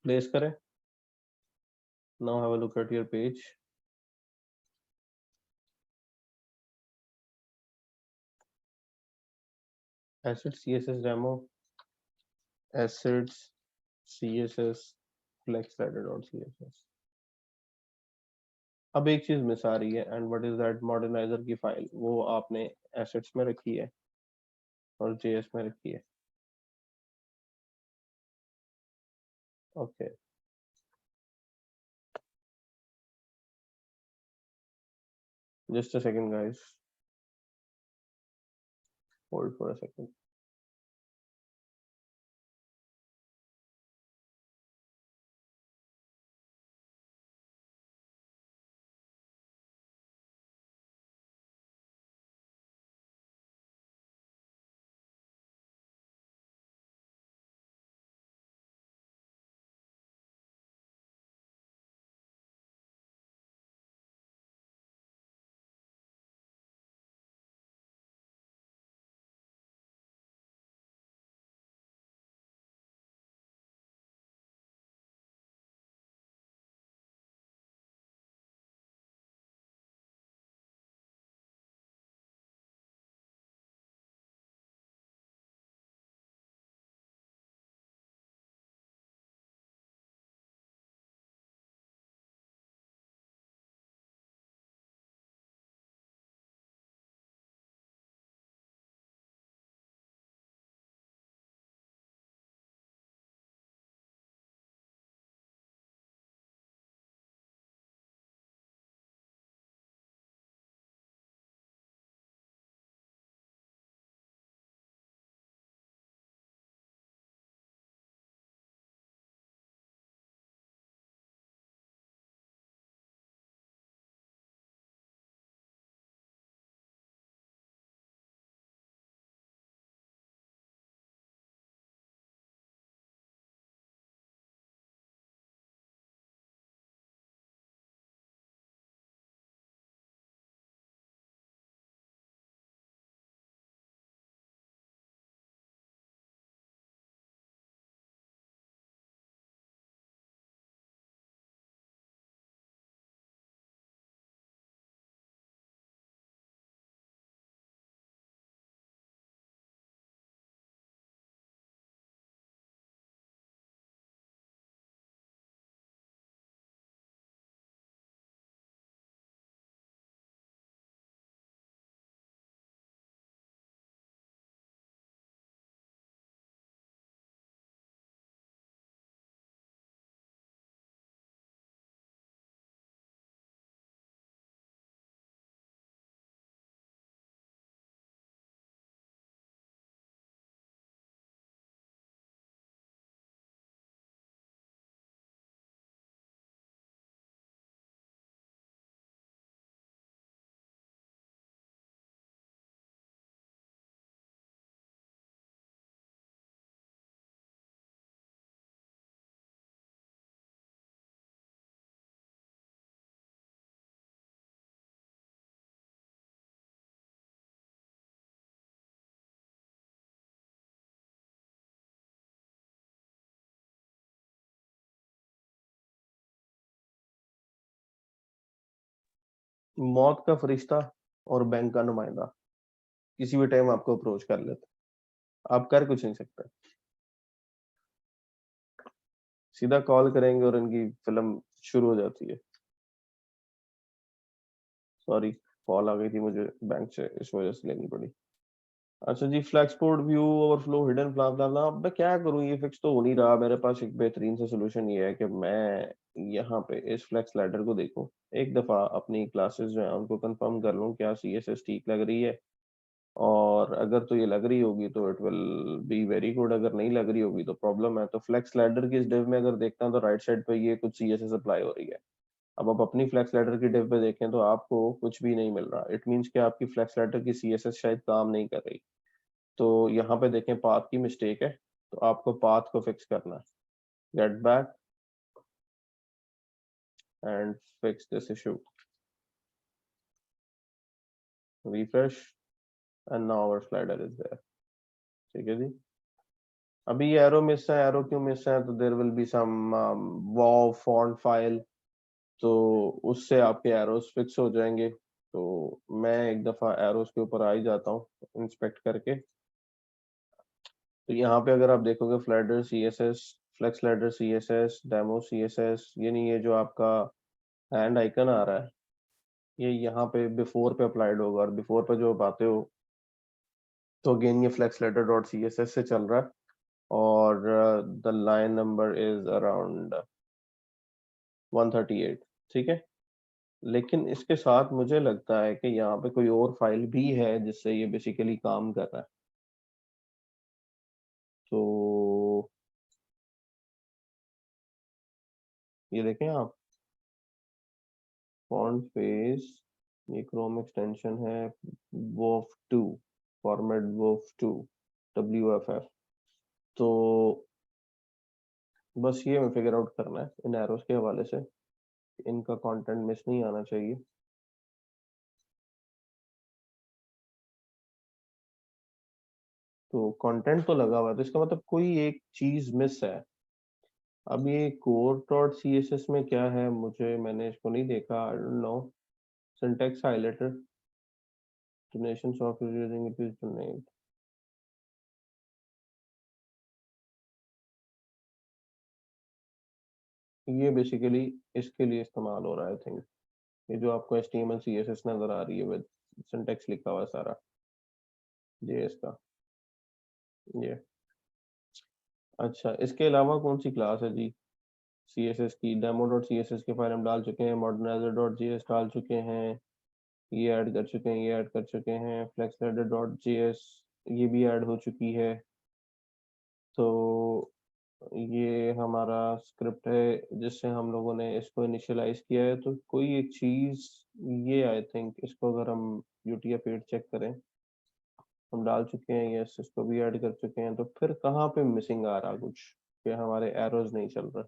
प्लेस करें. Now have a look at your page. Assets CSS demo, assets CSS flexladder.css. अब एक चीज मिस आ रही है, and what is that? Moderniser की फाइल वो आपने एसेट्स में रखी है और जेएस में रखी है. Okay, just a second guys, hold for a second. मौत का फरिश्ता और बैंक का नुमाइंदा किसी भी टाइम आपको अप्रोच कर लेते, आप कर कुछ नहीं सकते. सीधा कॉल करेंगे और इनकी फिल्म शुरू हो जाती है. सॉरी, कॉल आ गई थी मुझे बैंक से, इस वजह से लेनी पड़ी. अच्छा जी, फ्लैक्सपोर्ट व्यू ओवरफ्लो हिडन ब्ला ब्ला ब्ला। अब मैं क्या करूं, ये फिक्स तो हो नहीं रहा। मेरे पास एक बेहतरीन सा सोल्यूशन ये है कि मैं यहाँ पे इस फ्लेक्स लैडर को देखूं, एक दफा अपनी क्लासेस जो है उनको कंफर्म कर लूं क्या सीएसएस ठीक लग रही है, और अगर तो ये लग रही होगी तो it will be very good, अगर नहीं लग रही होगी तो प्रॉब्लम है। तो फ्लेक्स लैडर की इस डिव में अगर देखता हूं तो राइट साइड पे ये कुछ सीएसएस अप्लाई हो रही है। अब आप अपनी फ्लेक्स लैडर की डिव पे देखें तो आपको कुछ भी नहीं मिल रहा। इट मींस कि आपकी फ्लेक्स लैडर की सीएसएस शायद काम नहीं कर रही। तो यहाँ पे देखें पाथ की मिस्टेक है, तो आपको पाथ को फिक्स करना है। Get back and fix this issue, refresh and now our slider is there. ठीक है जी। अभी ये एरो मिस है, एरो क्यों मिस है, तो there will be some wow font file, तो उससे आपके एरोस फिक्स हो जाएंगे। तो मैं एक दफा एरोस के ऊपर आ ही जाता हूँ इंस्पेक्ट करके। तो यहाँ पे अगर आप देखोगे फ्लैडर CSS, flex ladder CSS, demo CSS, यानी ये जो आपका हैंड आइकन आ रहा है ये यहाँ पे बिफोर पे अप्लाइड होगा, और बिफोर पे जो आप आते हो तो अगेन ये flex letter dot C S S से चल रहा है, और the line number is around 138। ठीक है, लेकिन इसके साथ मुझे लगता है कि यहाँ पे कोई और फाइल भी है जिससे ये बेसिकली काम कर रहा है। तो ये देखें आप, फॉन्ट फेस, ये क्रोम एक्सटेंशन है वोफ 2, फॉर्मेट वोफ 2, WFF। तो बस ये हमें फिगर आउट करना है इन एरोस के हवाले से, इनका कंटेंट मिस नहीं आना चाहिए। तो कंटेंट तो लगा हुआ है, तो इसका मतलब कोई एक चीज मिस है। अब ये core dot C S S में क्या है, मैंने इसको नहीं देखा, I don't know. Syntax highlighter, donation software using it is donate. ये बेसिकली इसके लिए इस्तेमाल हो रहा है आई थिंक। ये जो आपको HTML CSS नजर आ रही है विद सिंटैक्स लिखा हुआ है सारा JS का, ये। अच्छा, इसके अलावा कौन सी क्लास है जी CSS की? Demo dot C S S के फाइल हम डाल चुके हैं, मॉडर्नाइजर डॉट जेएस डाल चुके हैं, ये ऐड कर चुके हैं, ये ऐड कर चुके हैं, फ्लेक्स हेडर डॉट जेएस ये भी ऐड हो चुकी है। तो ये हमारा स्क्रिप्ट है जिससे हम लोगों ने इसको इनिशियलाइज किया है। तो कोई एक चीज, ये आई थिंक इसको अगर हम UTF-8 चेक करें, हम डाल चुके हैं, यस इसको भी ऐड कर चुके हैं, तो फिर कहाँ पे मिसिंग आ रहा कुछ, कि हमारे एरोज नहीं चल रहे?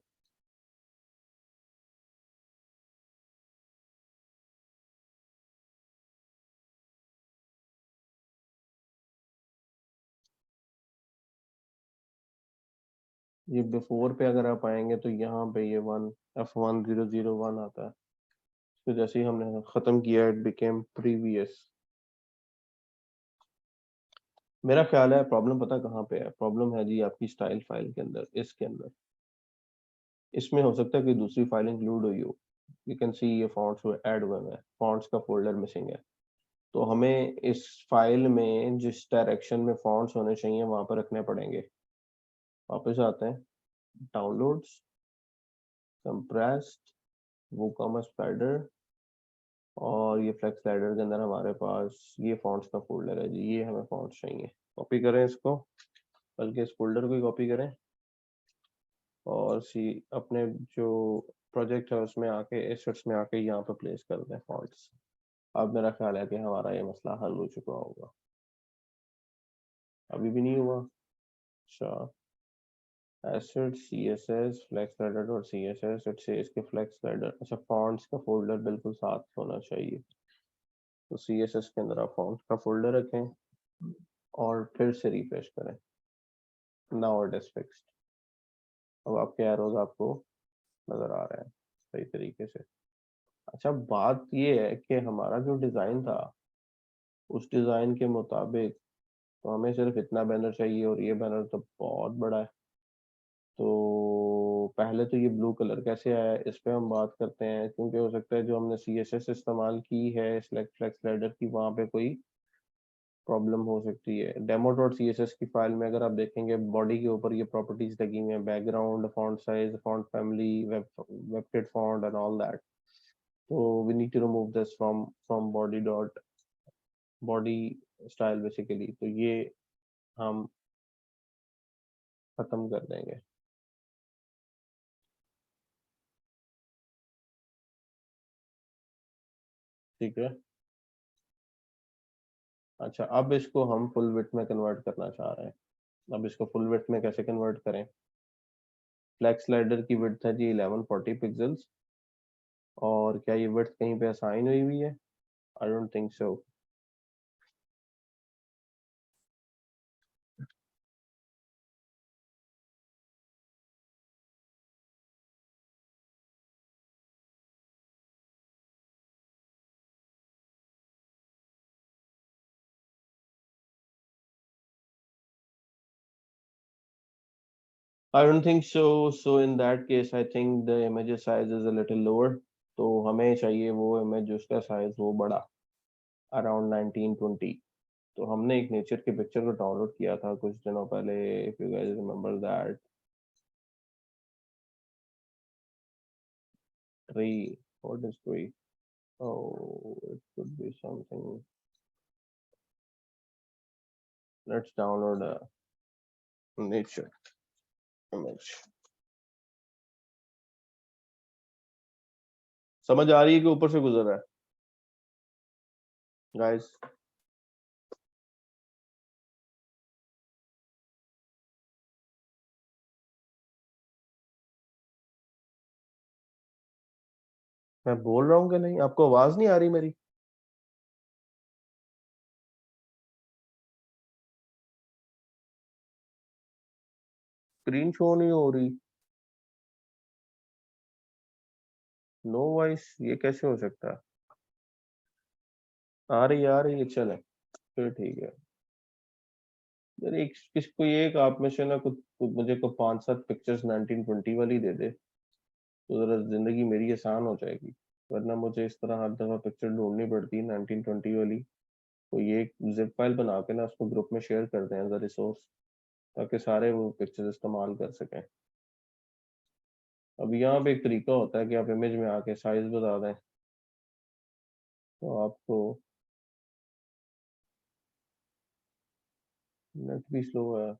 ये बिफोर पे अगर आप आएंगे तो यहाँ पे ये 1F1001 आता है। तो जैसे ही हमने खत्म किया इट बिकेम प्रीवियस। मेरा ख्याल है प्रॉब्लम पता कहाँ पे है, प्रॉब्लम है जी आपकी स्टाइल फाइल के अंदर, इसके अंदर। इसमें हो सकता है कि दूसरी फाइल इंक्लूड हुई हो। यू कैन सी ये फॉन्ट्स ऐड हुए हैं, फॉन्ट्स का फोल्डर मिसिंग है। तो हमें इस फाइल में जिस डायरेक्शन में फॉन्ट्स होने चाहिए वहां पर रखने पड़ेंगे। वापस आते हैं, डाउनलोड्स, कंप्रेस्ड, वूकॉमर्स स्लाइडर, और ये फ्लेक्स स्लाइडर के अंदर हमारे पास ये फॉन्ट्स का फोल्डर है जी, ये हमें फॉन्ट्स चाहिए। कॉपी करें इसको, बल्कि इस फोल्डर को ही कॉपी करें, और सी अपने जो प्रोजेक्ट है उसमें आके एसेट्स में आके यहाँ पे प्लेस कर दें फॉन्ट्स। अब मेरा ख्याल है कि हमारा ये मसला हल हो चुका होगा। अभी भी नहीं हुआ? अच्छा, एसेट CSS फ्लेक्स स्लाइडर और CSS इट से इसके फ्लेक्स स्लाइडर, अच्छा फॉन्ट्स का फोल्डर बिल्कुल साथ होना चाहिए। तो CSS के अंदर आप फॉन्ट्स का फोल्डर रखें और फिर से रिफ्रेश करें। Now it is fixed. अब आपके एरोज आपको नजर आ रहे हैं सही तरीके से। अच्छा, बात ये है कि हमारा जो डिजाइन था उस डिजाइन के मुताबिक तो हमें सिर्फ इतना बैनर चाहिए, और ये बैनर तो बहुत बड़ा है। तो पहले तो ये ब्लू कलर कैसे आया है, इस पे हम बात करते हैं, क्योंकि हो सकता है जो हमने CSS इस्तेमाल की है सिलेक्ट फ्लेक्स स्लाइडर की, वहां पे कोई प्रॉब्लम हो सकती है। demo.css की फाइल में अगर आप देखेंगे बॉडी के ऊपर ये प्रॉपर्टीज लगी हुई हैं, background, font size, font family, WebKit font and all that. तो we need to remove this from body style basically. तो ये हम खत्म कर देंगे। ठीक है। अच्छा, अब इसको हम फुल विड्थ में कन्वर्ट करना चाह रहे हैं। अब इसको फुल विड्थ में कैसे कन्वर्ट करें? फ्लैक्स स्लाइडर की विड्थ है जी 1140 पिक्सल्स। और क्या ये विड्थ कहीं पे असाइन हुई हुई है? I don't think so. I don't think so. So in that case, I think the image size is a little lower. तो हमें चाहिए वो इमेज उसका साइज हो बड़ा, अराउंड 1920। तो हमने एक नेचर के पिक्चर को डाउनलोड किया था कुछ दिनों पहले, if you guys remember that. Tree, what is tree? Oh, it could be something. Let's download a nature image. समझ आ रही है कि ऊपर से गुजर रहा है गाइस? मैं बोल रहा हूँ कि नहीं? आपको आवाज नहीं आ रही मेरी? स्क्रीन शो नहीं हो रही? नो वॉइस, ये कैसे हो सकता है? आ रही है, चले फिर ठीक है। यार एक कोई एक आप में से ना मुझे को 5-7 पिक्चर्स 1920 वाली दे दे, तो जरा जिंदगी मेरी आसान हो जाएगी। वरना मुझे इस तरह हर दफा पिक्चर ढूंढनी पड़ती है 1920 वाली। तो ये एक जिप फाइल बना के ना उसको ग्रुप में शेयर कर दें एज अ रिसोर्स, ताकि सारे वो पिक्चर्स इस्तेमाल कर सकें। अब यहाँ पे एक तरीका होता है कि आप इमेज में आके साइज बता दें, तो आपको नेट भी स्लो है।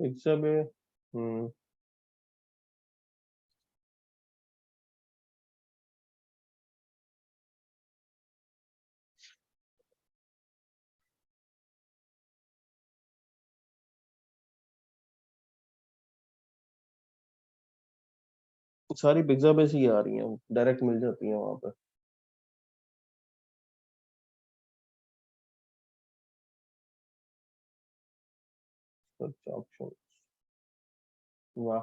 पिक्चर में सारी पिज्जा बेस ही आ रही हैं, डायरेक्ट मिल जाती हैं वहां पे। सर्च ऑप्शन, वाह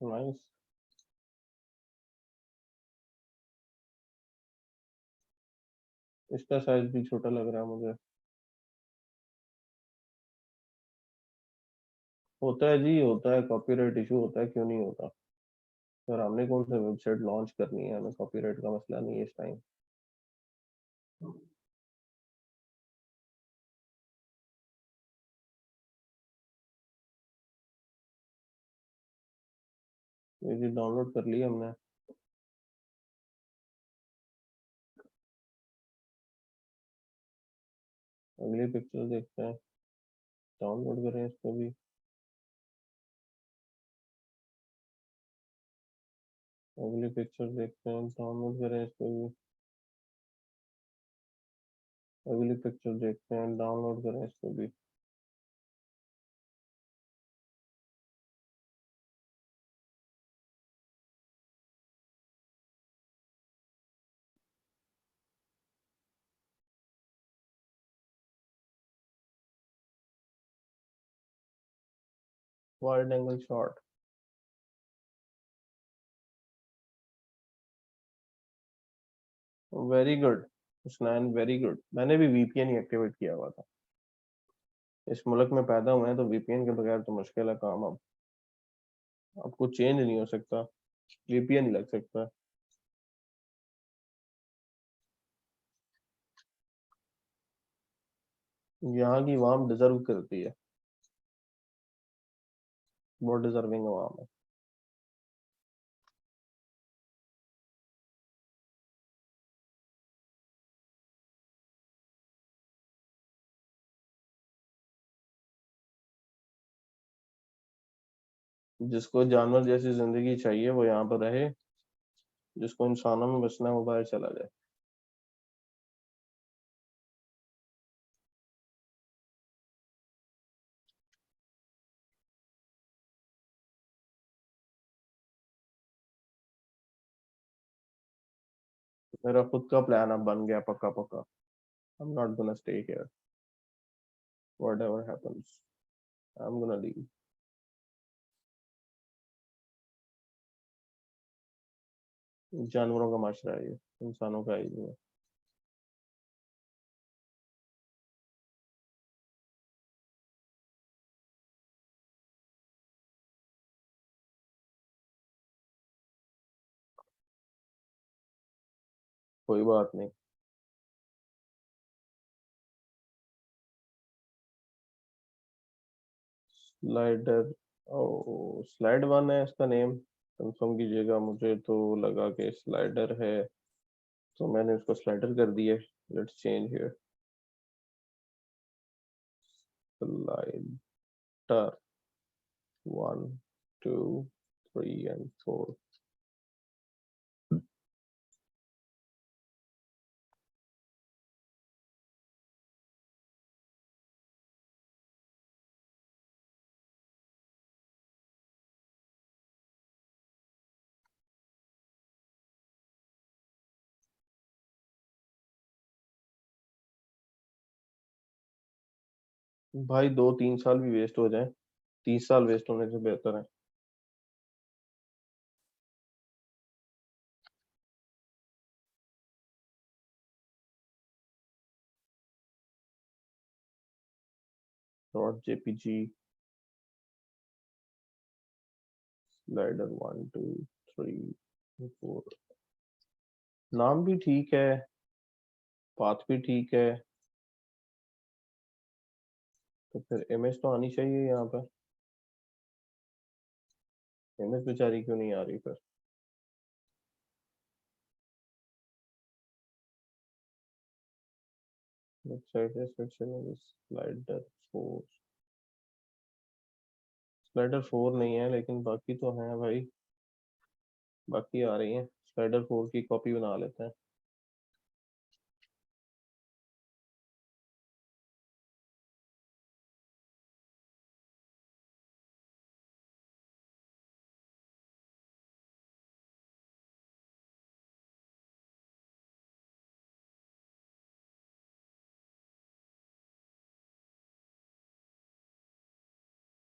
नाइस। इसका साइज भी छोटा लग रहा है मुझे। होता है जी, होता है, कॉपीराइट इशू होता है, क्यों नहीं होता? सर हमने कौन सा वेबसाइट लॉन्च करनी है, हमें कॉपीराइट का मसला नहीं है इस टाइम। ये जी डाउनलोड कर लिया हमने। अगली पिक्चर देखते हैं, डाउनलोड करें इसको भी। अगली पिक्चर देखते हैं, डाउनलोड करें इसको भी। अगली पिक्चर देखते हैं, डाउनलोड करें इसको भी। Wide angle shot. Very good Husnain, very good. मैंने भी वीपीएन ही एक्टिवेट किया हुआ था। इस मुल्क में पैदा हुए हैं तो वीपीएन के बगैर तो मुश्किल है काम। अब कुछ चेंज नहीं हो सकता, वीपीएन ही लग सकता है। यहाँ की आवाम डिजर्व करती है, बहुत डिजर्विंग आवाम है। जिसको जानवर जैसी जिंदगी चाहिए वो यहाँ पर रहे, जिसको इंसानों में बसना है वो बाहर चला जाए। मेरा खुद का प्लान अब बन गया पक्का पक्का। I'm not gonna stay here. Whatever happens, I'm gonna leave. जानवरों का माशरा है ये, इंसानों का ही नहीं है। कोई बात नहीं। स्लाइडर, ओ स्लाइड वन है इसका नेम, कंफर्म कीजिएगा। मुझे तो लगा कि स्लाइडर है तो मैंने उसको स्लाइडर कर दिया। Let's change here. Slider 1 2 3 and 4। भाई 2-3 साल भी वेस्ट हो जाए, 30 साल वेस्ट होने से बेहतर है। Dot JPG slider 1 2 3 4। नाम भी ठीक है, पाथ भी ठीक है, तो फिर इमेज तो आनी चाहिए यहाँ पर। इमेज बेचारी क्यों नहीं आ रही फिर? स्लाइडर 4, स्लाइडर 4 नहीं है लेकिन बाकी तो हैं भाई, बाकी आ रही हैं। स्लाइडर 4 की कॉपी बना लेते हैं।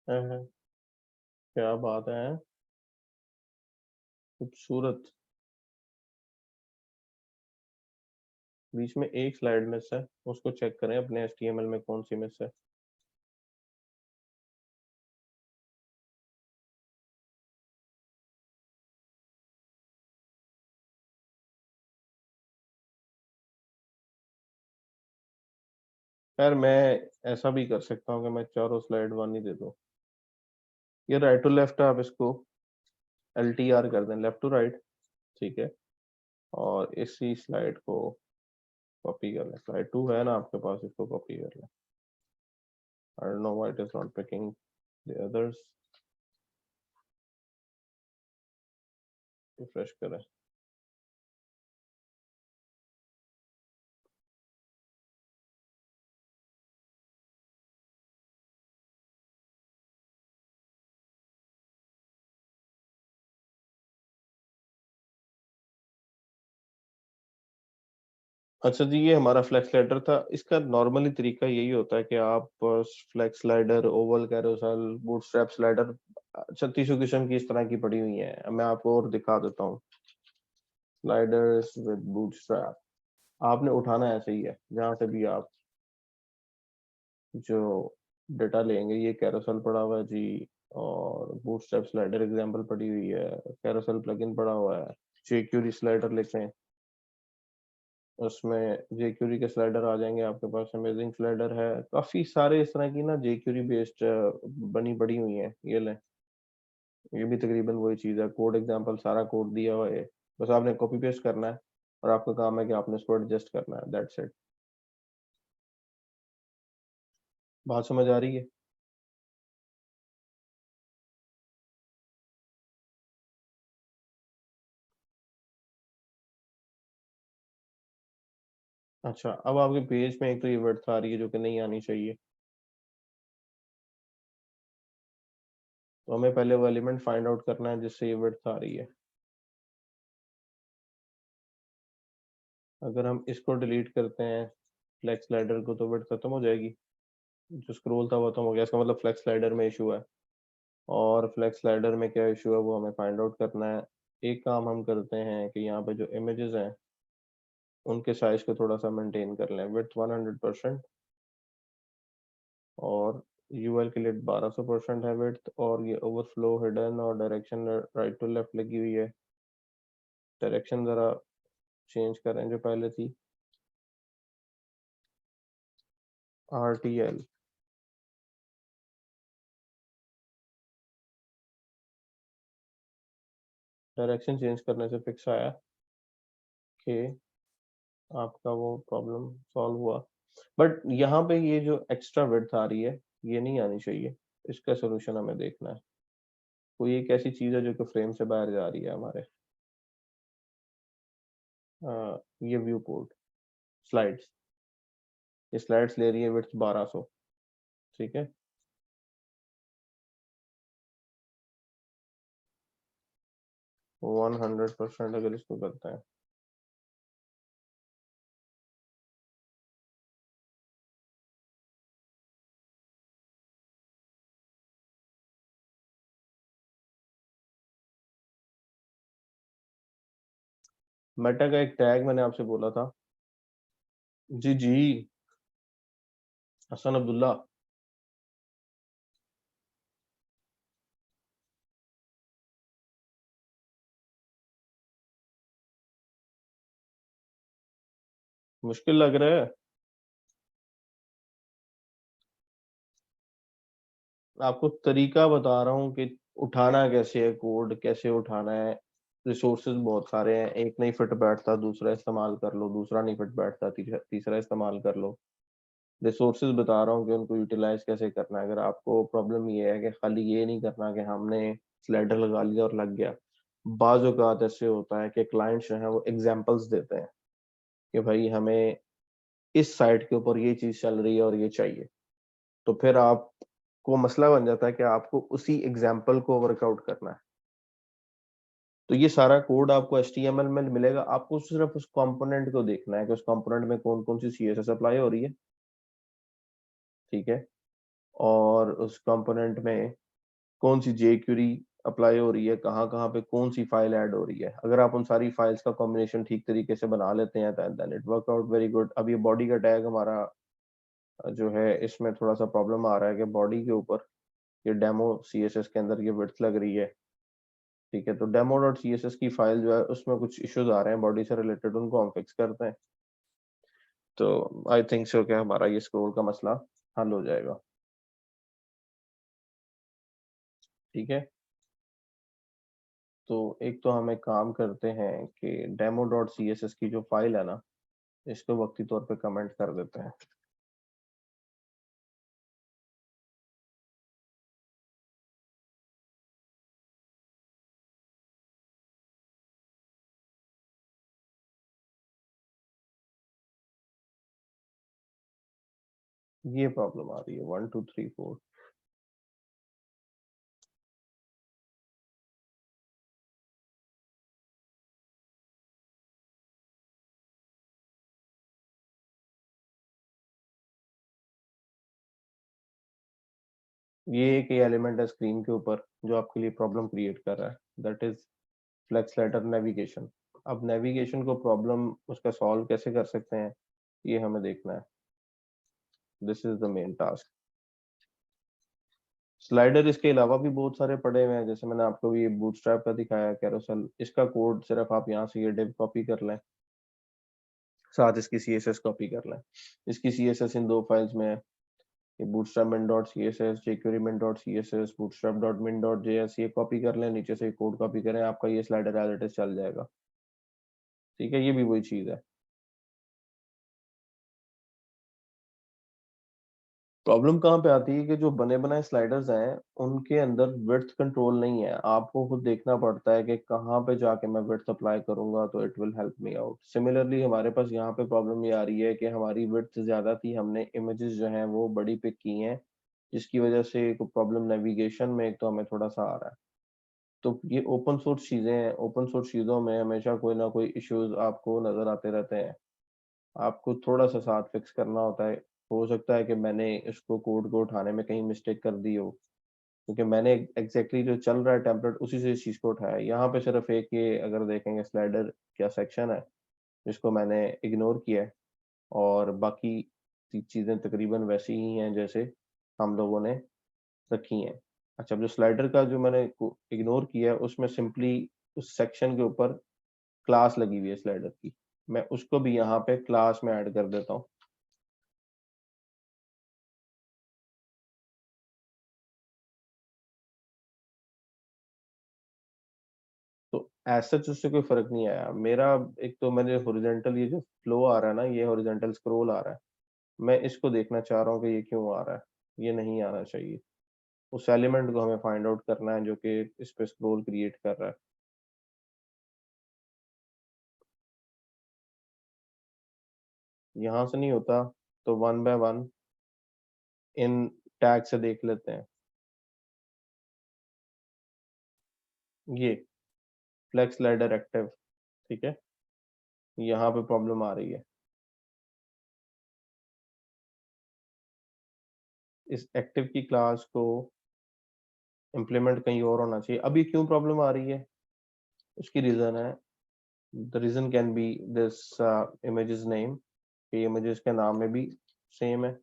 हैं, क्या बात है, खूबसूरत। बीच में एक स्लाइड मिस है, उसको चेक करें अपने एचटीएमएल में कौन सी मिस है। यार मैं ऐसा भी कर सकता हूँ कि मैं चारों स्लाइड वन ही दे दूँ। ये राइट टू लेफ्ट आप इसको LTR कर दें, लेफ्ट टू राइट, ठीक है। और इसी स्लाइड को कॉपी कर लें, स्लाइड 2 है ना आपके पास, इसको कॉपी कर लें। I don't know why it is not picking the others। Refresh करें। अच्छा जी, ये हमारा फ्लैक्स स्लाइडर था। इसका नॉर्मली तरीका यही होता है कि आप flex slider, oval carousel, bootstrap slider, 36 किस्म की इस तरह की पड़ी हुई है। मैं आपको और दिखा देता हूँ। स्लाइडर्स विद बूटस्ट्रैप, आपने उठाना ऐसे ही है जहां से भी आप जो डेटा लेंगे। ये कैरोसेल पड़ा हुआ है जी, और बूटस्ट्रैप स्लाइडर एग्जांपल पड़ी हुई है, कैरोसेल प्लगइन पड़ा हुआ है, jQuery स्लाइडर लिखें, उसमें jQuery के स्लाइडर आ जाएंगे आपके पास। अमेजिंग स्लाइडर है, काफी सारे इस तरह की ना jQuery बेस्ड बनी पड़ी हुई है। ये लें, ये भी तकरीबन वही चीज है, कोड एग्जांपल सारा कोड दिया हुआ है, बस आपने कॉपी पेस्ट करना है और आपका काम है कि आपने इसको एडजस्ट करना है, दैट्स इट। बात समझ आ रही है? अच्छा, अब आपके पेज में एक तो ये विड्थ आ रही है जो कि नहीं आनी चाहिए, तो हमें पहले वो एलिमेंट फाइंड आउट करना है जिससे ये विड्थ आ रही है। अगर हम इसको डिलीट करते हैं फ्लेक्स स्लाइडर को, तो विड्थ खत्म हो जाएगी, जो स्क्रॉल था वो खत्म हो गया। इसका मतलब फ्लेक्स स्लाइडर में इशू है, और फ्लेक्स स्लाइडर में क्या इशू है वो हमें फाइंड आउट करना है। एक काम हम करते हैं कि यहाँ पे जो इमेजेस हैं उनके साइज को थोड़ा सा मेंटेन कर लें, विड्थ 100%, और यूएल के लिए 1200% है विड्थ, और ये ओवरफ्लो हिडन और डायरेक्शन राइट टू लेफ्ट लगी हुई है। डायरेक्शन जरा चेंज करें जो पहले थी, RTL। डायरेक्शन चेंज करने से फिक्स आया कि आपका वो प्रॉब्लम सॉल्व हुआ। बट यहाँ पे ये जो एक्स्ट्रा विड्थ आ रही है ये नहीं आनी चाहिए, इसका सोल्यूशन हमें देखना है। कोई एक ऐसी चीज है जो कि फ्रेम से बाहर जा रही है हमारे। ये व्यू पोर्ट स्लाइड्स, ये स्लाइड्स ले रही है विड्थ 1200, ठीक है। 100% अगर इसको करते हैं, मेटा का एक टैग मैंने आपसे बोला था। जी जी, हसन अब्दुल्ला। मुश्किल लग रहा है आपको? तरीका बता रहा हूँ कि उठाना कैसे है, कोड कैसे उठाना है। रिसोर्सेज बहुत सारे हैं, एक नहीं फिट बैठता दूसरा इस्तेमाल कर लो, दूसरा नहीं फिट बैठता तीसरा इस्तेमाल कर लो। रिसोर्सेज बता रहा हूँ कि उनको यूटिलाइज कैसे करना है। अगर आपको प्रॉब्लम ये है कि खाली ये नहीं करना कि हमने स्लाइडर लगा लिया और लग गया, बाज़ औक़ात ऐसे होता है कि क्लाइंट्स जो है वो एग्जांपल्स देते हैं कि भाई हमें इस साइट के ऊपर ये चीज चल रही है और ये चाहिए, तो फिर आपको मसला बन जाता है कि आपको उसी एग्जाम्पल को वर्कआउट करना है। तो ये सारा कोड आपको HTML में मिलेगा, आपको सिर्फ उस कंपोनेंट को देखना है कि उस कंपोनेंट में कौन कौन सी CSS अप्लाई हो रही है, ठीक है, और उस कंपोनेंट में कौन सी jQuery अप्लाई हो रही है, कहाँ कहाँ पे कौन सी फाइल ऐड हो रही है। अगर आप उन सारी फाइल्स का कॉम्बिनेशन ठीक तरीके से बना लेते हैं then it work out very good. अब ये बॉडी का टैग हमारा जो है इसमें थोड़ा सा प्रॉब्लम आ रहा है कि बॉडी के ऊपर ये डेमो CSS के अंदर ये विड्थ लग रही है, ठीक है। तो डेमो डॉट CSS की फाइल जो है उसमें कुछ इश्यूज आ रहे हैं बॉडी से रिलेटेड, उनको हम फिक्स करते हैं। तो आई थिंक सो कि हमारा ये स्क्रोल का मसला हल हो जाएगा, ठीक है। तो एक तो हम एक काम करते हैं कि डेमो डॉट CSS की जो फाइल है ना, इसको वक्ती तौर पे कमेंट कर देते हैं। ये प्रॉब्लम आ रही है 1 2 3 4। ये एक एलिमेंट है स्क्रीन के ऊपर जो आपके लिए प्रॉब्लम क्रिएट कर रहा है, that is flex slider navigation. अब नेविगेशन को प्रॉब्लम उसका सॉल्व कैसे कर सकते हैं ये हमें देखना है। This is the main task. Slider इसके अलावा भी बहुत सारे पड़े हुए हैं, जैसे मैंने आपको ये बूटस्ट्रैप का दिखाया, कैरोसेल, इसका कोड सिर्फ आप यहाँ से ये डिव कॉपी कर लें, साथ इसकी CSS कॉपी कर लें। इसकी CSS इन 2 फाइल्स में है, ये bootstrap.min.css, jQuery.min.css, bootstrap.min.js, ये कॉपी कर लें, नीचे से कोड कॉपी करें, आपका ये स्लाइडर एज इट इज चल जाएगा। ठीक है, ये भी वही चीज है। प्रॉब्लम कहाँ पे आती है कि जो बने बनाए स्लाइडर्स हैं उनके अंदर विड्थ कंट्रोल नहीं है। आपको खुद देखना पड़ता है कि कहाँ पे जाके मैं विड्थ अप्लाई करूंगा तो it will help me out. Similarly हमारे पास यहाँ पे प्रॉब्लम ये आ रही है कि हमारी विड्थ ज्यादा थी, हमने इमेजेस जो हैं वो बड़ी पिक की हैं, जिसकी वजह से प्रॉब्लम नेविगेशन में एक तो हमें थोड़ा सा आ रहा है। तो ये ओपन सोर्स चीजें हैं, ओपन सोर्स चीजों में हमेशा कोई ना कोई इश्यूज आपको नजर आते रहते हैं, आपको थोड़ा सा साथ फिक्स करना होता है। हो सकता है कि मैंने इसको कोड को उठाने में कहीं मिस्टेक कर दी हो, क्योंकि मैंने एग्जैक्टली जो चल रहा है टेम्पलेट उसी से इस चीज को उठाया है। यहाँ पे सिर्फ एक ये अगर देखेंगे स्लाइडर क्या सेक्शन है जिसको मैंने इग्नोर किया है, और बाकी चीजें तकरीबन वैसी ही हैं जैसे हम लोगों ने रखी हैं। अच्छा, जो स्लाइडर का जो मैंने इग्नोर किया है उसमें सिंपली उस सेक्शन के ऊपर क्लास लगी हुई है स्लाइडर की, मैं उसको भी यहाँ पे क्लास में ऐड कर देता हूँ। तो एज सच उससे कोई फर्क नहीं आया मेरा। एक तो मैंने हॉरिजॉन्टल ये जो फ्लो आ रहा है ना, ये हॉरिजॉन्टल स्क्रॉल आ रहा है, मैं इसको देखना चाह रहा हूँ कि ये क्यों आ रहा है, ये नहीं आना चाहिए। उस एलिमेंट को हमें फाइंड आउट करना है जो कि इस पे स्क्रॉल क्रिएट कर रहा है। यहाँ से नहीं होता तो one by one in tag से देख लेते हैं। ये फ्लेक्स स्लाइडर एक्टिव, ठीक है, यहाँ पे प्रॉब्लम आ रही है। इस एक्टिव की क्लास को इम्प्लीमेंट कहीं और होना चाहिए। अभी क्यों प्रॉब्लम आ रही है उसकी रीजन है, the reason can be this images name, कि images के नाम में भी सेम है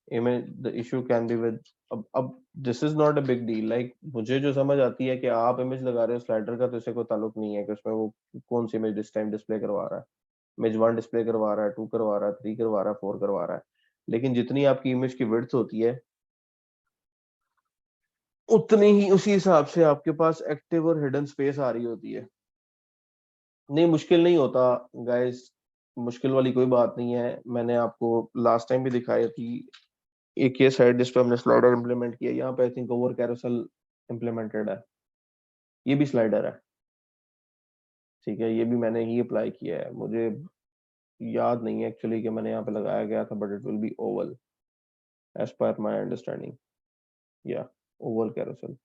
image. The issue can be with, अब this is not a big deal, like मुझे जो समझ आती है कि आप इमेज लगा रहे हो स्लाइडर का तो इससे कोई ताल्लुक नहीं है कि उसमें वो कौन सी इमेज इस टाइम डिस्प्ले करवा रहा है। इमेज 1 डिस्प्ले करवा रहा है, 2 करवा रहा है, 3 करवा रहा है, 4 करवा रहा है, लेकिन जितनी आपकी इमेज की विड्थ होती है उतनी ही उसी हिसाब से आपके पास एक्टिव और हिडन स्पेस आ रही होती है। नहीं, मुश्किल नहीं होता गाइस, मुश्किल वाली कोई बात नहीं है। मैंने आपको लास्ट टाइम भी दिखाई थी एक ये साइड जिस पे हमने स्लाइडर इंप्लीमेंट किया, यहाँ पे I think over carousel implemented है, ये भी स्लाइडर है। ठीक है, ये भी मैंने ही अप्लाई किया है, मुझे याद नहीं है एक्चुअली कि मैंने यहाँ पे लगाया गया था, but it will be oval as per my understanding, या ओवल कैरोसेल।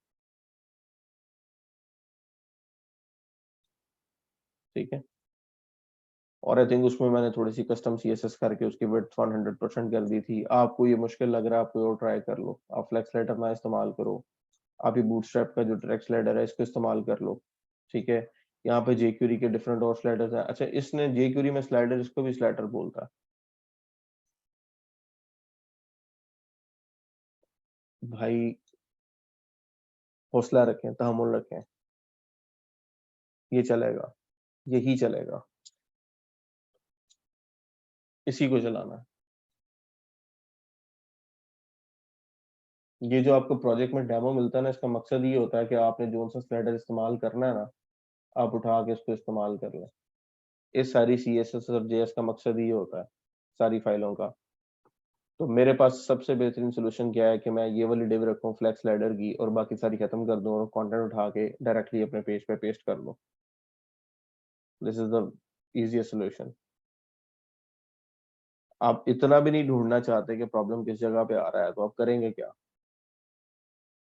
ठीक है, और आई थिंक उसमें मैंने थोड़ी सी कस्टम CSS करके उसकी विड्थ 100% कर दी थी। आपको ये मुश्किल लग रहा है, आप कोई और ट्राई कर लो, आप फ्लेक्स स्लाइडर ना इस्तेमाल करो, आप ये बूटस्ट्रैप का जो डायरेक्ट स्लाइडर है इसको इस्तेमाल कर लो। ठीक है, यहाँ पे jQuery के डिफरेंट और स्लाइडर्स हैं। अच्छा, इसने jQuery में स्लाइडर, इसको भी स्लाइडर बोलता है। भाई हौसला रखें, तहमुल रखें, ये चलेगा, यही चलेगा, इसी को चलाना है। ये जो आपको प्रोजेक्ट में डेमो मिलता है ना, इसका मकसद ये होता है कि आपने जो सा स्लाइडर इस्तेमाल करना है ना, आप उठा के इसको इस्तेमाल कर लें। इस सारी CSS और JS का मकसद ये होता है, सारी फाइलों का। तो मेरे पास सबसे बेहतरीन सोल्यूशन क्या है कि मैं ये वाली डिव रखूँ फ्लेक्स स्लाइडर की, और बाकी सारी खत्म कर दूं और कंटेंट उठा के डायरेक्टली अपने पेज पे पेस्ट कर लूं। This is the easiest solution. आप इतना भी नहीं ढूंढना चाहते कि प्रॉब्लम किस जगह पे आ रहा है, तो आप करेंगे क्या?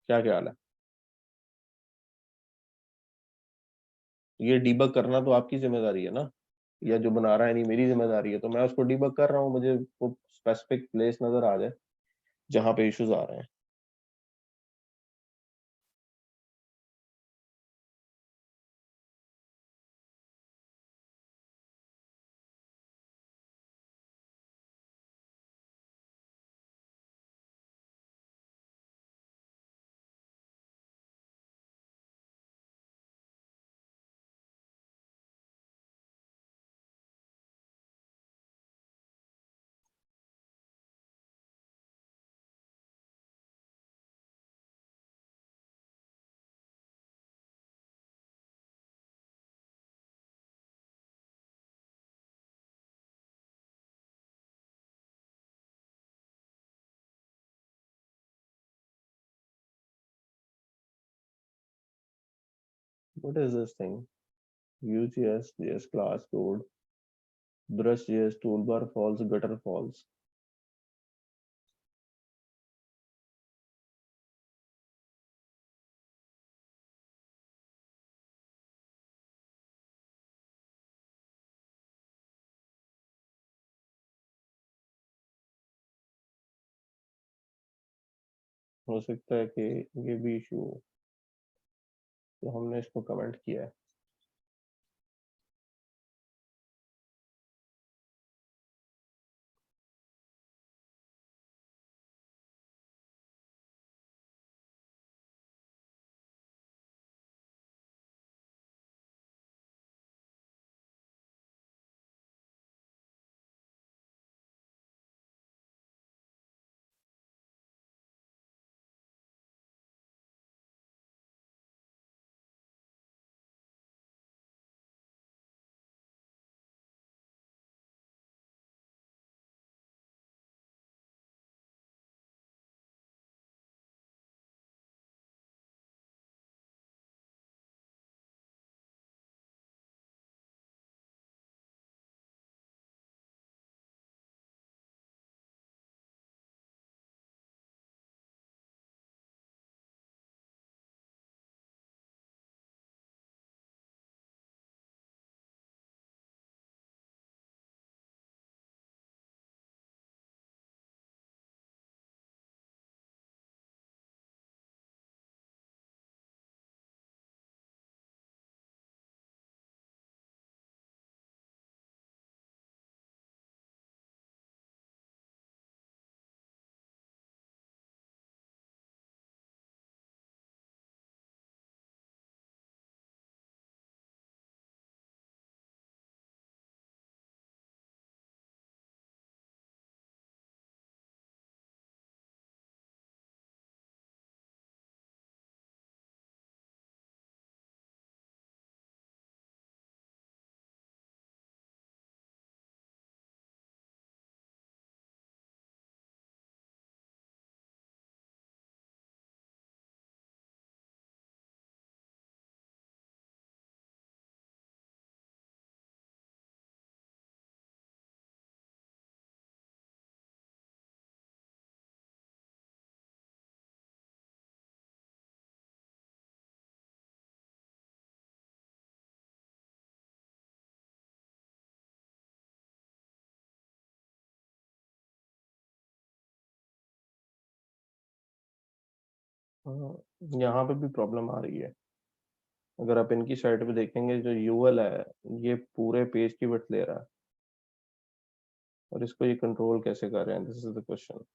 क्या ख्याल है? ये डीबग करना तो आपकी जिम्मेदारी है ना, या जो बना रहा है नहीं मेरी जिम्मेदारी है, तो मैं उसको डीबग कर रहा हूँ, मुझे वो स्पेसिफिक प्लेस नजर आ जाए जहाँ पे इश्यूज आ रहे हैं। What is this thing? Vue.js, JS class code, Brush.js, toolbar false, gutter false. हो सकता है कि ये भी इशू हो, तो हमने इसको कमेंट किया है। हाँ, यहाँ पे भी प्रॉब्लम आ रही है। अगर आप इनकी साइड पे देखेंगे, जो यूएल है ये पूरे पेज की विड्थ ले रहा है, और इसको ये कंट्रोल कैसे कर रहे हैं, दिस इज द क्वेश्चन।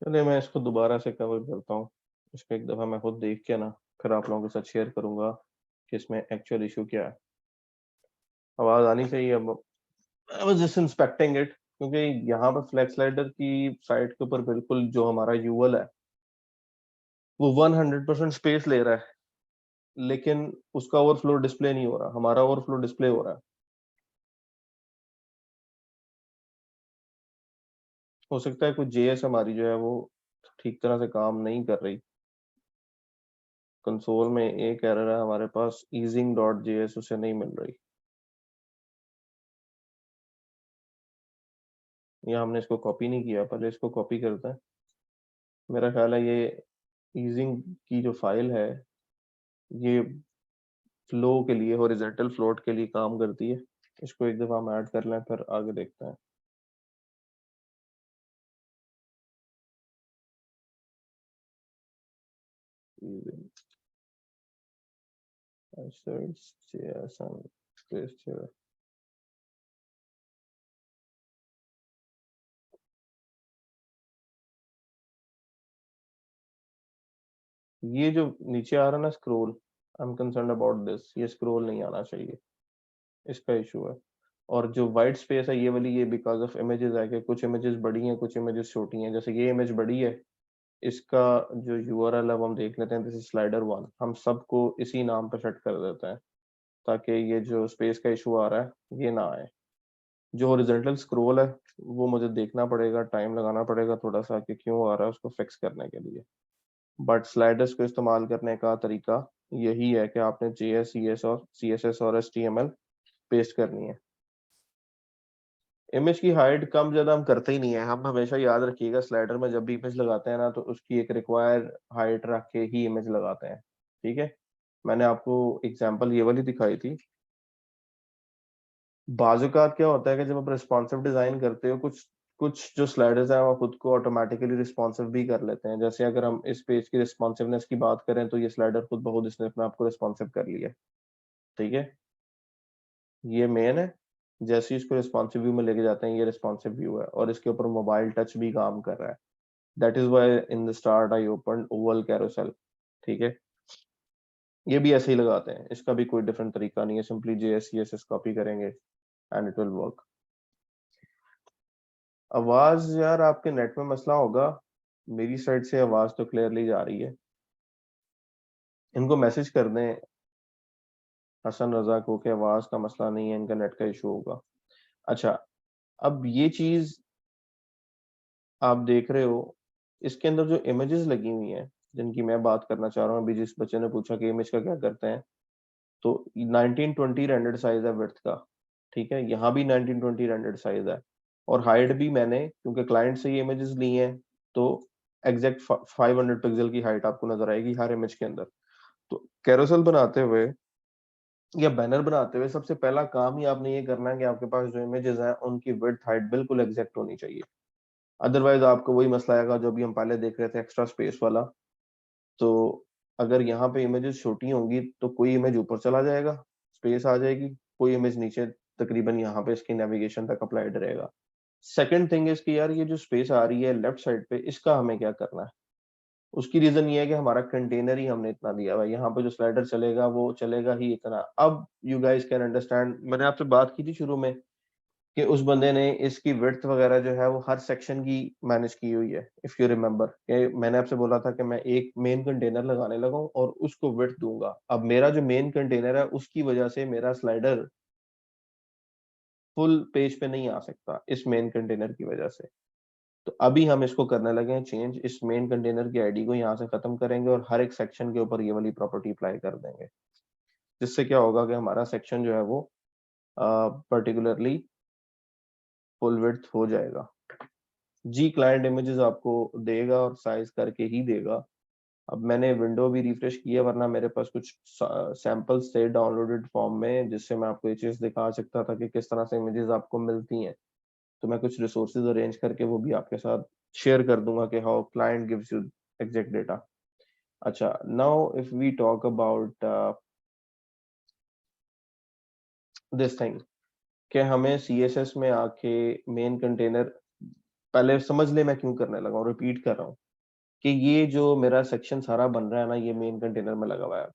चलिए मैं इसको दोबारा से कवर करता हूँ, इसको एक दफ़ा मैं खुद देख के ना फिर आप लोगों के साथ शेयर करूंगा कि इसमें एक्चुअल इशू क्या है। आवाज़ आनी चाहिए अब। I was just inspecting it, क्योंकि यहाँ पर फ्लैक्स स्लाइडर की साइट के ऊपर बिल्कुल जो हमारा यूएल है वो 100% स्पेस ले रहा है, लेकिन उसका ओवरफ्लो डिस्प्ले नहीं हो रहा, हमारा ओवरफ्लो डिस्प्ले हो रहा है। हो सकता है कुछ जेएस हमारी जो है वो ठीक तरह से काम नहीं कर रही। कंसोल में एक एरर है हमारे पास, easing डॉट जेएस उसे नहीं मिल रही। या हमने इसको कॉपी नहीं किया, पहले इसको कॉपी करते हैं। मेरा ख्याल है ये easing की जो फाइल है ये फ्लो के लिए, हॉरिजॉन्टल फ्लोट के लिए काम करती है। इसको एक दफा हम ऐड कर लें फिर आगे देखते हैं। easing assets JSON paste here। ये जो नीचे आ रहा है ना scroll, I am concern about this, ये स्क्रोल नहीं आना चाहिए, इसका इशू है। और जो वाइट स्पेस है ये वाली, ये बिकॉज ऑफ इमेजेस है कि कुछ इमेजेस बड़ी हैं कुछ इमेजेस छोटी हैं। जैसे ये इमेज बड़ी है, इसका जो यूआरएल है वो हम देख लेते हैं, दिस इज स्लाइडर 1, हम सबको इसी नाम पे सेट कर देते हैं ताकि ये जो स्पेस का इशू आ रहा है ये ना आए। जो हॉरिजॉन्टल स्क्रॉल है वो मुझे देखना पड़ेगा, टाइम लगाना पड़ेगा थोड़ा सा कि क्यों आ रहा है, उसको फिक्स करने के लिए। बट स्लाइडर्स को इस्तेमाल करने का तरीका यही है कि आपने JS CSS और CSS और HTML पेस्ट करनी है। इमेज की हाइट कम ज्यादा हम करते ही नहीं है। हम हमेशा याद रखिएगा स्लाइडर में जब भी इमेज लगाते हैं ना तो उसकी एक रिक्वायर्ड हाइट रख के ही इमेज लगाते हैं, ठीक है। मैंने आपको एग्जांपल ये वाली दिखाई थी। बाजुकात क्या होता है कि जब आप रिस्पॉन्सिव डिजाइन करते हो, कुछ कुछ जो स्लाइडर्स हैं वो खुद को ऑटोमेटिकली रिस्पॉन्सिव भी कर लेते हैं। जैसे अगर हम इस पेज की रिस्पॉन्सिवनेस की बात करें तो ये स्लाइडर खुद ब खुद इसने अपने आप को रिस्पॉन्सिव कर लिया, ठीक है। ये मेन है, जैसे ही इसको रिस्पॉन्सिव व्यू में लेके जाते हैं ये रिस्पॉन्सिव व्यू है और इसके ऊपर मोबाइल टच भी काम कर रहा है। That is why in the start I open Oval carousel, ठीक है। ये भी ऐसे ही लगाते हैं, इसका भी कोई डिफरेंट तरीका नहीं है, सिंपली JS CSS कॉपी करेंगे एंड इट विल वर्क। आवाज यार आपके नेट में मसला होगा, मेरी साइड से आवाज तो क्लियरली जा रही है। इनको मैसेज कर दें हसन रजा को कि आवाज का मसला नहीं है, इनका नेट का इशू होगा। अच्छा, अब ये चीज आप देख रहे हो, इसके अंदर जो इमेजेस लगी हुई हैं जिनकी मैं बात करना चाह रहा हूँ, अभी जिस बच्चे ने पूछा कि इमेज का क्या करते हैं, तो 1920 रेंडर्ड साइज है विड्थ का, ठीक है। यहाँ भी 1920 रेंडर्ड साइज है और हाइट भी मैंने क्योंकि क्लाइंट से ये इमेजेस ली हैं तो एग्जैक्ट 500 पिक्सल की हाइट आपको नजर आएगी हर इमेज के अंदर। तो कैरोसेल बनाते हुए या बैनर बनाते हुए सबसे पहला काम ही आपने ये करना है कि आपके पास जो इमेजेस हैं उनकी विड्थ हाइट बिल्कुल एग्जैक्ट होनी चाहिए। अदरवाइज आपको वही मसला आएगा जो भी हम पहले देख रहे थे, एक्स्ट्रा स्पेस वाला। तो अगर यहाँ पे इमेजेस छोटी होंगी तो कोई इमेज ऊपर चला जाएगा, स्पेस आ जाएगी, कोई इमेज नीचे तकरीबन यहाँ पे इसकी नेविगेशन तक अप्लाइड रहेगा। सेकंड थिंग इज कि यार ये जो स्पेस आ रही है लेफ्ट साइड पे, इसका हमें क्या करना है। उसकी रीजन ये है कि हमारा कंटेनर ही हमने इतना दिया हुआ है, यहाँ पे जो स्लाइडर चलेगा वो चलेगा ही इतना। अब यू गाइस कैन अंडरस्टैंड, मैंने आपसे बात की थी शुरू में कि उस बंदे ने इसकी विड्थ वगैरह जो है वो हर सेक्शन की मैनेज की हुई है। इफ यू रिमेम्बर कि मैंने आपसे बोला था कि मैं एक मेन कंटेनर लगाने लगा हूं और उसको विड्थ दूंगा। अब मेरा जो मेन कंटेनर है उसकी वजह से मेरा स्लाइडर फुल पेज पे नहीं आ सकता इस मेन कंटेनर की वजह से। तो अभी हम इसको करने लगे हैं चेंज, इस मेन कंटेनर की आईडी को यहाँ से खत्म करेंगे और हर एक सेक्शन के ऊपर ये वाली प्रॉपर्टी अप्लाई कर देंगे, जिससे क्या होगा कि हमारा सेक्शन जो है वो पर्टिकुलरली फुल विड्थ हो जाएगा। जी क्लाइंट इमेजेस आपको देगा और साइज करके ही देगा। अब मैंने विंडो भी रिफ्रेश किया, वरना मेरे पास कुछ सैंपल्स थे डाउनलोडेड फॉर्म में जिससे मैं आपको ये चीज दिखा सकता था कि किस तरह से इमेजेस आपको मिलती हैं। तो मैं कुछ रिसोर्सेज अरेंज करके वो भी आपके साथ शेयर कर दूंगा कि how client gives you exact data. अच्छा, now if we talk about this thing कि हमें CSS में आके मेन कंटेनर पहले समझ ले मैं क्यों करने लगा हूँ, रिपीट कर रहा हूँ कि ये जो मेरा सेक्शन सारा बन रहा है ना, ये मेन कंटेनर में लगा हुआ है।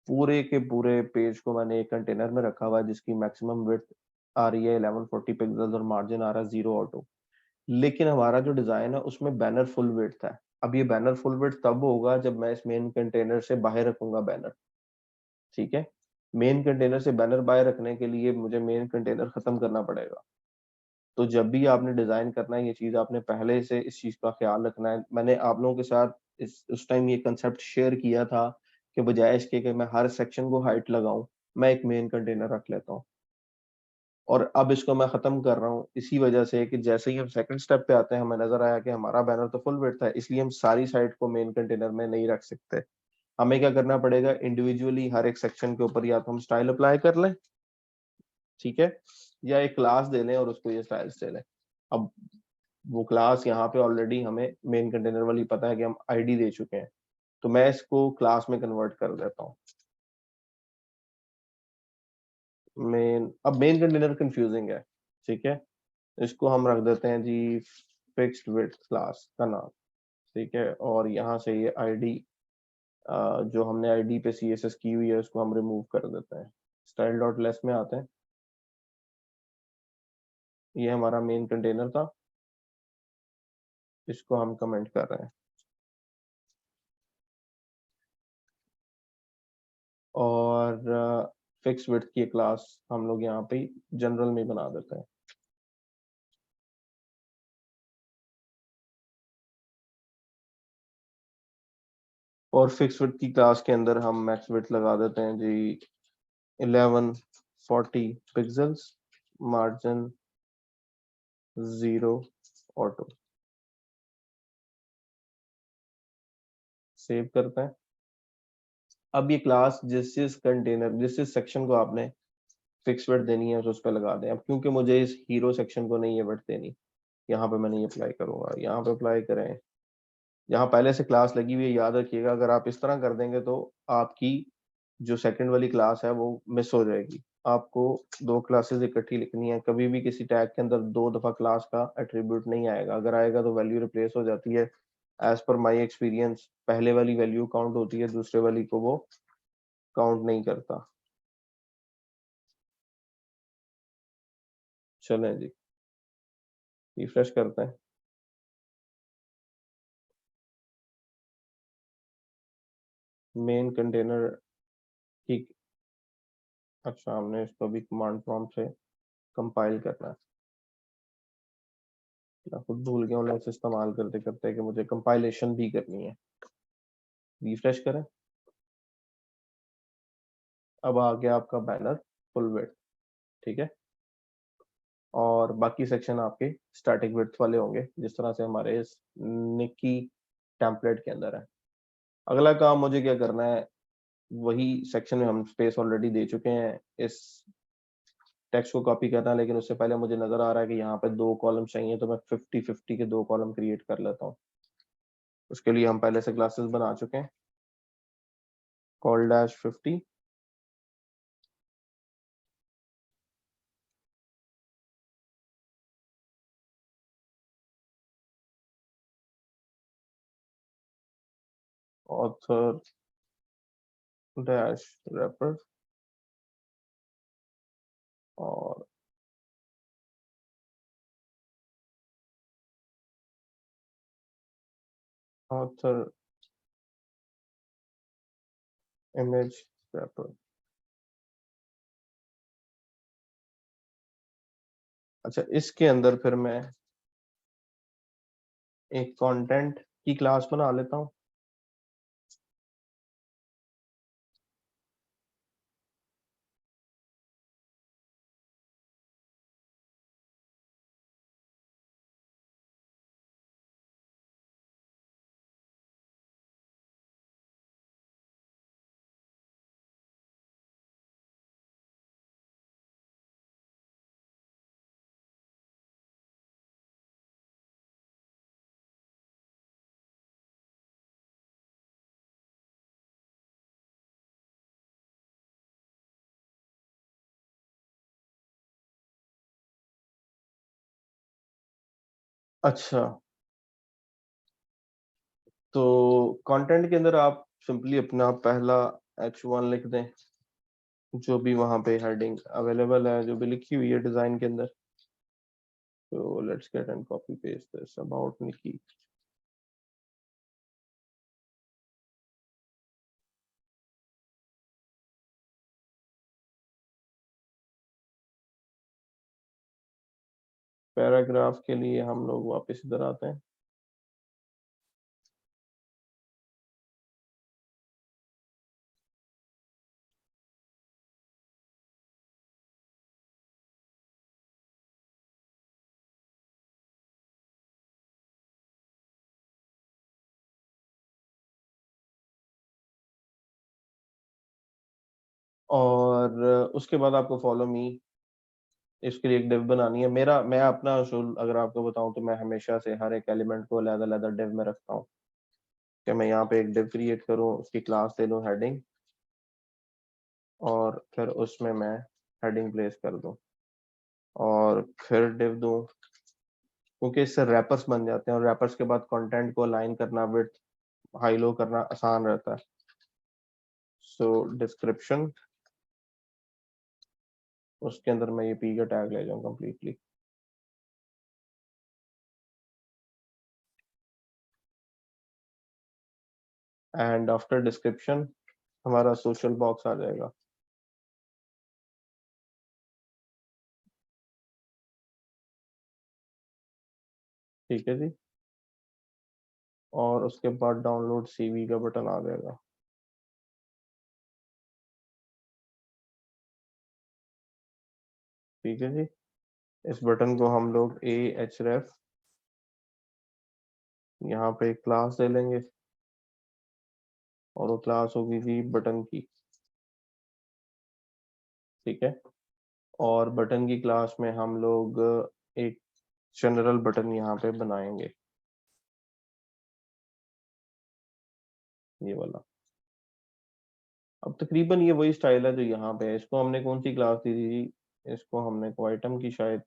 पूरे के पूरे पेज को मैंने एक कंटेनर में रखा हुआ है जिसकी मैक्सिमम विड्थ आ रही है 1140 पिक्सल्स और मार्जिन आ रहा है 0 ऑटो। लेकिन हमारा जो डिजाइन है उसमें बैनर फुल विड्थ है। अब ये बैनर फुल विड्थ तब होगा जब मैं इस मेन कंटेनर से बाहर रखूंगा बैनर। ठीक है, मेन कंटेनर से बैनर बाहर रखने के लिए मुझे मेन कंटेनर खत्म करना पड़ेगा। तो जब भी आपने डिजाइन करना है, ये चीज आपने पहले से इस चीज का ख्याल रखना है। मैंने आप लोगों के साथ इस उस टाइम ये कंसेप्ट शेयर किया था कि बजाय इसके कि मैं हर सेक्शन को हाइट लगाऊं, मैं एक मेन कंटेनर रख लेता हूँ। और अब इसको मैं खत्म कर रहा हूँ इसी वजह से कि जैसे ही हम सेकंड स्टेप पे आते हैं हमें नजर आया कि हमारा बैनर तो फुल विड्थ है, इसलिए हम सारी साइड को मेन कंटेनर में नहीं रख सकते। हमें क्या करना पड़ेगा, इंडिविजुअली हर एक सेक्शन के ऊपर या तो हम स्टाइल अप्लाई कर लें, ठीक है, या एक क्लास दे लें और उसको ये स्टाइल्स दे लें। अब वो क्लास यहाँ पे ऑलरेडी हमें मेन कंटेनर वाली पता है कि हम आईडी दे चुके हैं, तो मैं इसको क्लास में कन्वर्ट कर देता हूँ। अब मेन कंटेनर कंफ्यूजिंग है, ठीक है, इसको हम रख देते हैं जी फिक्स्ड विड्थ क्लास का नाम। ठीक है, और यहाँ से ये आईडी जो हमने आईडी पे सीएसएस की हुई है उसको हम रिमूव कर देते हैं। स्टाइल डॉट लेस में आते हैं, ये हमारा मेन कंटेनर था, इसको हम कमेंट कर रहे हैं। और फिक्स विड्थ की क्लास हम लोग यहाँ पे जनरल में बना देते हैं। और फिक्स विड्थ की क्लास के अंदर हम मैक्स विड्थ लगा देते हैं जी 1140 पिक्सल्स, मार्जिन 0 ऑटो। सेव करते हैं। अब ये क्लास जिस सेक्शन को आपने फिक्स विड्थ देनी है उस पर लगा दें। अब क्योंकि मुझे इस हीरो सेक्शन को नहीं ये विड्थ देनी, यहाँ पे मैंने ये अप्लाई करूंगा, यहाँ पे अप्लाई करें। यहाँ पहले से क्लास लगी हुई है, याद रखिएगा, अगर आप इस तरह कर देंगे तो आपकी जो सेकंड वाली क्लास है वो मिस हो जाएगी। आपको दो क्लासेस इकट्ठी लिखनी है। कभी भी किसी टैग के अंदर दो दफा क्लास का एट्रीब्यूट नहीं आएगा, अगर आएगा तो वैल्यू रिप्लेस हो जाती है। एज पर माई एक्सपीरियंस पहले वाली वैल्यू काउंट होती है, दूसरे वाली को वो काउंट नहीं करता। चलें जी, रिफ्रेश करते हैं। मेन कंटेनर की, अच्छा हमने इसको भी कमांड प्रॉम्प्ट से कंपाइल करना है। मैं खुद भूल गया हूँ लेंस इस्तेमाल करते करते कि मुझे कंपाइलेशन भी करनी है। रिफ्रेश करें, अब आ गया आपका बैनर फुल विड्थ। ठीक है, और बाकी सेक्शन आपके स्टैटिक विड्थ वाले होंगे जिस तरह से हमारे इस निकी टेम्पलेट के अंदर है। अगला काम मुझे क्या करना है, वही सेक्शन में हम स्पेस ऑलरेडी दे चुके हैं, इस टेक्स्ट को कॉपी करना है। लेकिन उससे पहले मुझे नजर आ रहा है कि यहाँ पे दो कॉलम चाहिए, तो मैं 50-50 के दो कॉलम क्रिएट कर लेता हूँ। उसके लिए हम पहले से क्लासेस बना चुके हैं, col dash 50, author dash wrapper, और ऑथर इमेज रैपर। अच्छा, इसके अंदर फिर मैं एक कंटेंट की क्लास बना लेता हूँ। अच्छा, तो कंटेंट के अंदर आप सिंपली अपना पहला H1 लिख दें, जो भी वहां पे हेडिंग अवेलेबल है, जो भी लिखी हुई है डिजाइन के अंदर। तो let's get and copy paste this about Nikki. Paragraph के लिए हम लोग वापस इधर आते हैं। और उसके बाद आपको फॉलो मी, इसके लिए एक डिव बनानी है। मैं अपना असूल अगर आपको बताऊं तो मैं हमेशा से हर एक एलिमेंट को अलग-अलग डिव में रखता हूँ कि मैं यहाँ पे एक डिव क्रिएट करूँ, उसकी क्लास दे दूँ हेडिंग, और फिर उसमें मैं हेडिंग प्लेस कर दूँ और फिर डिव दूँ, क्योंकि इससे रैपर्स बन जाते हैं और रैपर्स के बाद कंटेंट को अलाइन करना, विड्थ हाई लो करना आसान रहता है। सो डिस्क्रिप्शन, उसके अंदर मैं ये पी का टैग ले जाऊँ कंप्लीटली। एंड आफ्टर डिस्क्रिप्शन हमारा सोशल बॉक्स आ जाएगा। ठीक है जी, और उसके बाद डाउनलोड सीवी का बटन आ जाएगा। ठीक है जी, इस बटन को हम लोग ए एच रेफ यहाँ पे एक क्लास दे लेंगे, और वो क्लास होगी जी बटन की। ठीक है, और बटन की क्लास में हम लोग एक जनरल बटन यहाँ पे बनाएंगे, ये वाला। अब तकरीबन ये वही स्टाइल है जो यहाँ पे है। इसको हमने कौन सी क्लास दी थी जी? इसको हमने को आइटम की शायद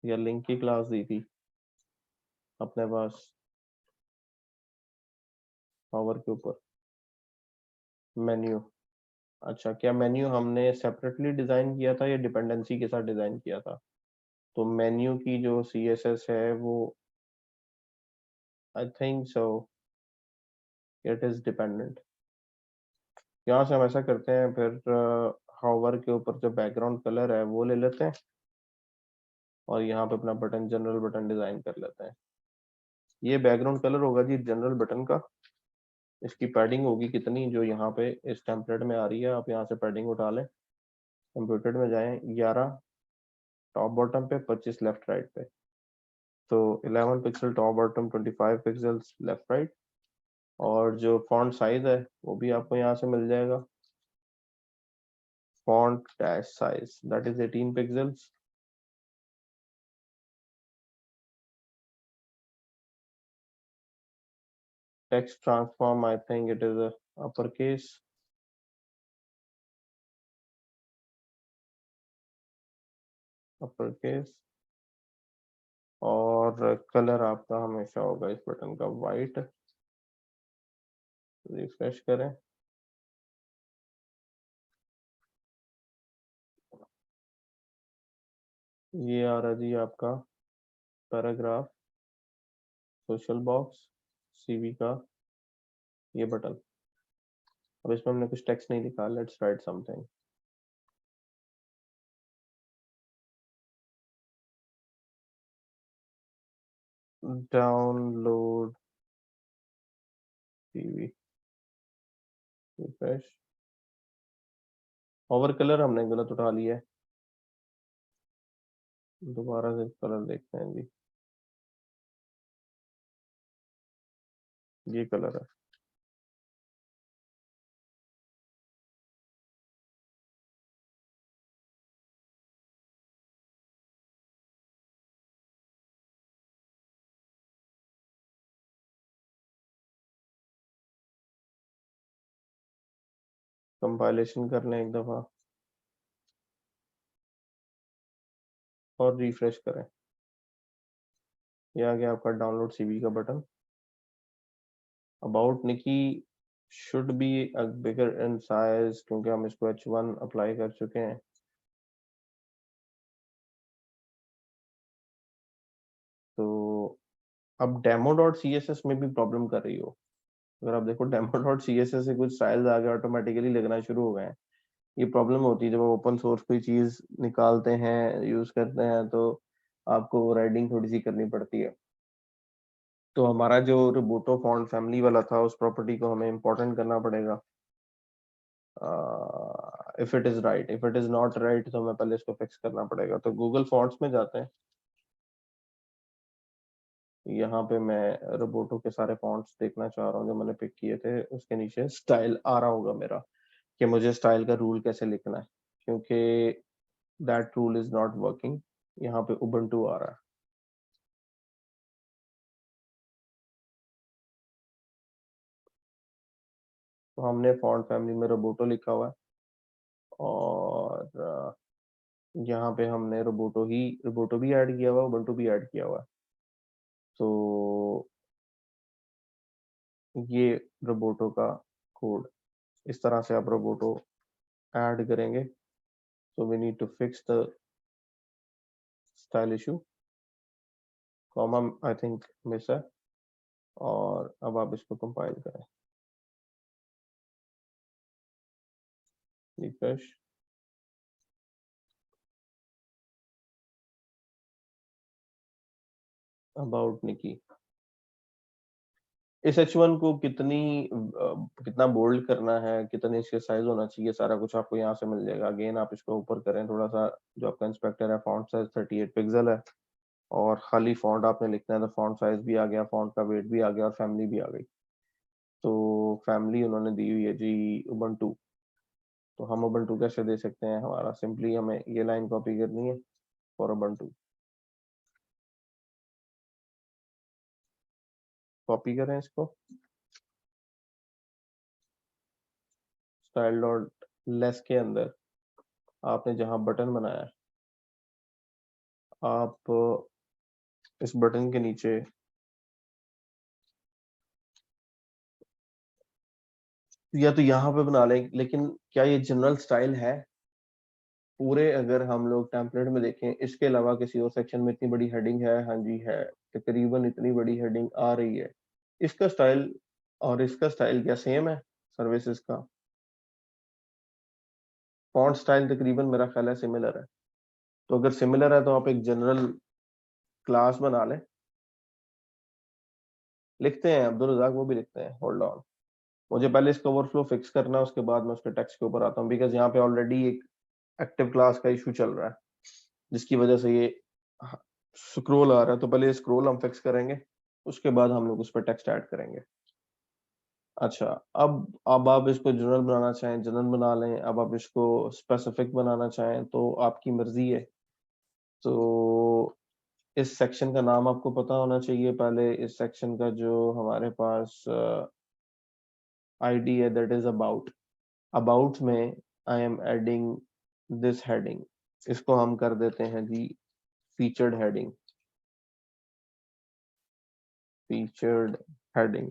या लिंक की क्लास दी थी अपने पास पावर के ऊपर। मेन्यू, अच्छा, क्या मेन्यू हमने सेपरेटली डिजाइन किया था या डिपेंडेंसी के साथ डिजाइन किया था? तो मेन्यू की जो CSS है वो, I think so it is dependent. यहाँ से हम ऐसा करते हैं, फिर हावर के ऊपर जो बैकग्राउंड कलर है वो ले लेते हैं, और यहाँ पे अपना बटन जनरल बटन डिजाइन कर लेते हैं। ये बैकग्राउंड कलर होगा जी जनरल बटन का। इसकी पैडिंग होगी कितनी, जो यहाँ पे इस टेम्पलेट में आ रही है, आप यहाँ से पैडिंग उठा लें, कंप्यूटर में जाएं, 11 टॉप बॉटम पे, 25 लेफ्ट राइट पे। तो 11 pixel top bottom, 25 pixels left right. और जो फॉन्ट साइज है वो भी आपको यहाँ से मिल जाएगा, font dash size that is 18 pixels. Text transform, I think it is upper case, upper case. और कलर आपका हमेशा होगा इस बटन का वाइट। रिफ्रेश करें, ये आ रहा जी आपका पैराग्राफ, सोशल बॉक्स, सीवी का ये बटन। अब इसमें हमने कुछ टेक्स्ट नहीं लिखा, let's write something. Download CV, refresh. Over colour हमने गलत उठा लिया है, दोबारा से कलर देखते हैं जी, ये कलर है। कंपाइलेशन कर लें एक दफा और रिफ्रेश करें। ये आ गया आपका डाउनलोड सीवी का button. About Nikki should be bigger in size, क्योंकि हम इसको H1 अप्लाई कर चुके हैं। तो अब demo.css में भी प्रॉब्लम कर रही हो। अगर आप देखो demo.css से कुछ स्टाइल्स आगे ऑटोमेटिकली लगना शुरू हो गए हैं। ये प्रॉब्लम होती है जब आप ओपन सोर्स कोई चीज निकालते हैं, यूज करते हैं, तो आपको राइडिंग थोड़ी सी करनी पड़ती है। तो हमारा जो रोबोटो फॉन्ट फैमिली वाला था, उस प्रॉपर्टी को हमें इम्पोर्टेंट करना पड़ेगा। If it is right, if it is not right तो हमें पहले इसको फिक्स करना पड़ेगा। तो गूगल फॉन्ट्स में जाते हैं। यहाँ पे मैं रोबोटो के सारे फॉन्ट्स देखना चाह रहा हूँ जो मैंने पिक किए थे। उसके नीचे स्टाइल आ रहा होगा मेरा, कि मुझे स्टाइल का रूल कैसे लिखना है, क्योंकि that rule is not working. यहाँ पे उबंटू आ रहा है। तो हमने फॉन्ट फैमिली में रोबोटो लिखा हुआ है, और यहाँ पे हमने रोबोटो भी ऐड किया हुआ है, उबंटू भी ऐड किया हुआ है। तो ये रोबोटो का कोड, इस तरह से आप रोबोटो ऐड करेंगे। so we need to fix the style issue, comma I think miss है। और अब आप इसको कंपाइल करें, रिफ्रेश। अबाउट निकी, इस H1 को कितना बोल्ड करना है, कितने इसके साइज होना चाहिए, सारा कुछ आपको यहाँ से मिल जाएगा। अगेन आप इसको ऊपर करें थोड़ा सा, जो आपका इंस्पेक्टर है, फॉन्ट साइज 38 पिक्सल है, और खाली फॉन्ट आपने लिखना है, तो फॉन्ट साइज भी आ गया, फॉन्ट का वेट भी आ गया, और फैमिली भी आ गई। तो फैमिली उन्होंने दी हुई है जी उबंटू। तो हम उबंटू कैसे दे सकते हैं? हमारा सिंपली हमें ये लाइन कॉपी करनी है फॉर उबंटू। कॉपी करें इसको, स्टाइल डॉट लेस के अंदर आपने जहां बटन बनाया है, आप इस बटन के नीचे या तो यहाँ पे बना लें, लेकिन क्या ये जनरल स्टाइल है? पूरे अगर हम लोग टेम्पलेट में देखें, इसके अलावा किसी और सेक्शन में इतनी बड़ी हेडिंग है? हाँ जी है, तकरीबन इतनी बड़ी हेडिंग आ रही है। इसका स्टाइल और इसका स्टाइल क्या सेम है? सर्विसेज का फॉन्ट स्टाइल तकरीबन मेरा ख्याल है सिमिलर है। तो अगर सिमिलर है तो आप एक जनरल क्लास बना लें। लिखते हैं अब्दुल रजाक, वो भी लिखते हैं। होल्ड ऑन, मुझे पहले इसका ओवरफ्लो फिक्स करना है, उसके बाद मैं उसके टेक्स्ट के ऊपर आता हूँ, बिकॉज यहाँ पे ऑलरेडी एक एक्टिव क्लास का इशू चल रहा है, जिसकी वजह से ये स्क्रोल आ रहा है। तो पहले स्क्रोल हम फिक्स करेंगे, उसके बाद हम लोग उस पर टेक्स्ट ऐड करेंगे। अच्छा, अब आप इसको जनरल बनाना चाहें जनरल बना लें, अब आप इसको स्पेसिफिक बनाना चाहें तो आपकी मर्जी है। तो इस सेक्शन का नाम आपको पता होना चाहिए पहले। इस सेक्शन का जो हमारे पास आईडी है, दैट इज अबाउट। अबाउट में I am adding this heading, इसको हम कर देते हैं जी फीचर्ड हेडिंग। फीचर्ड हेडिंग,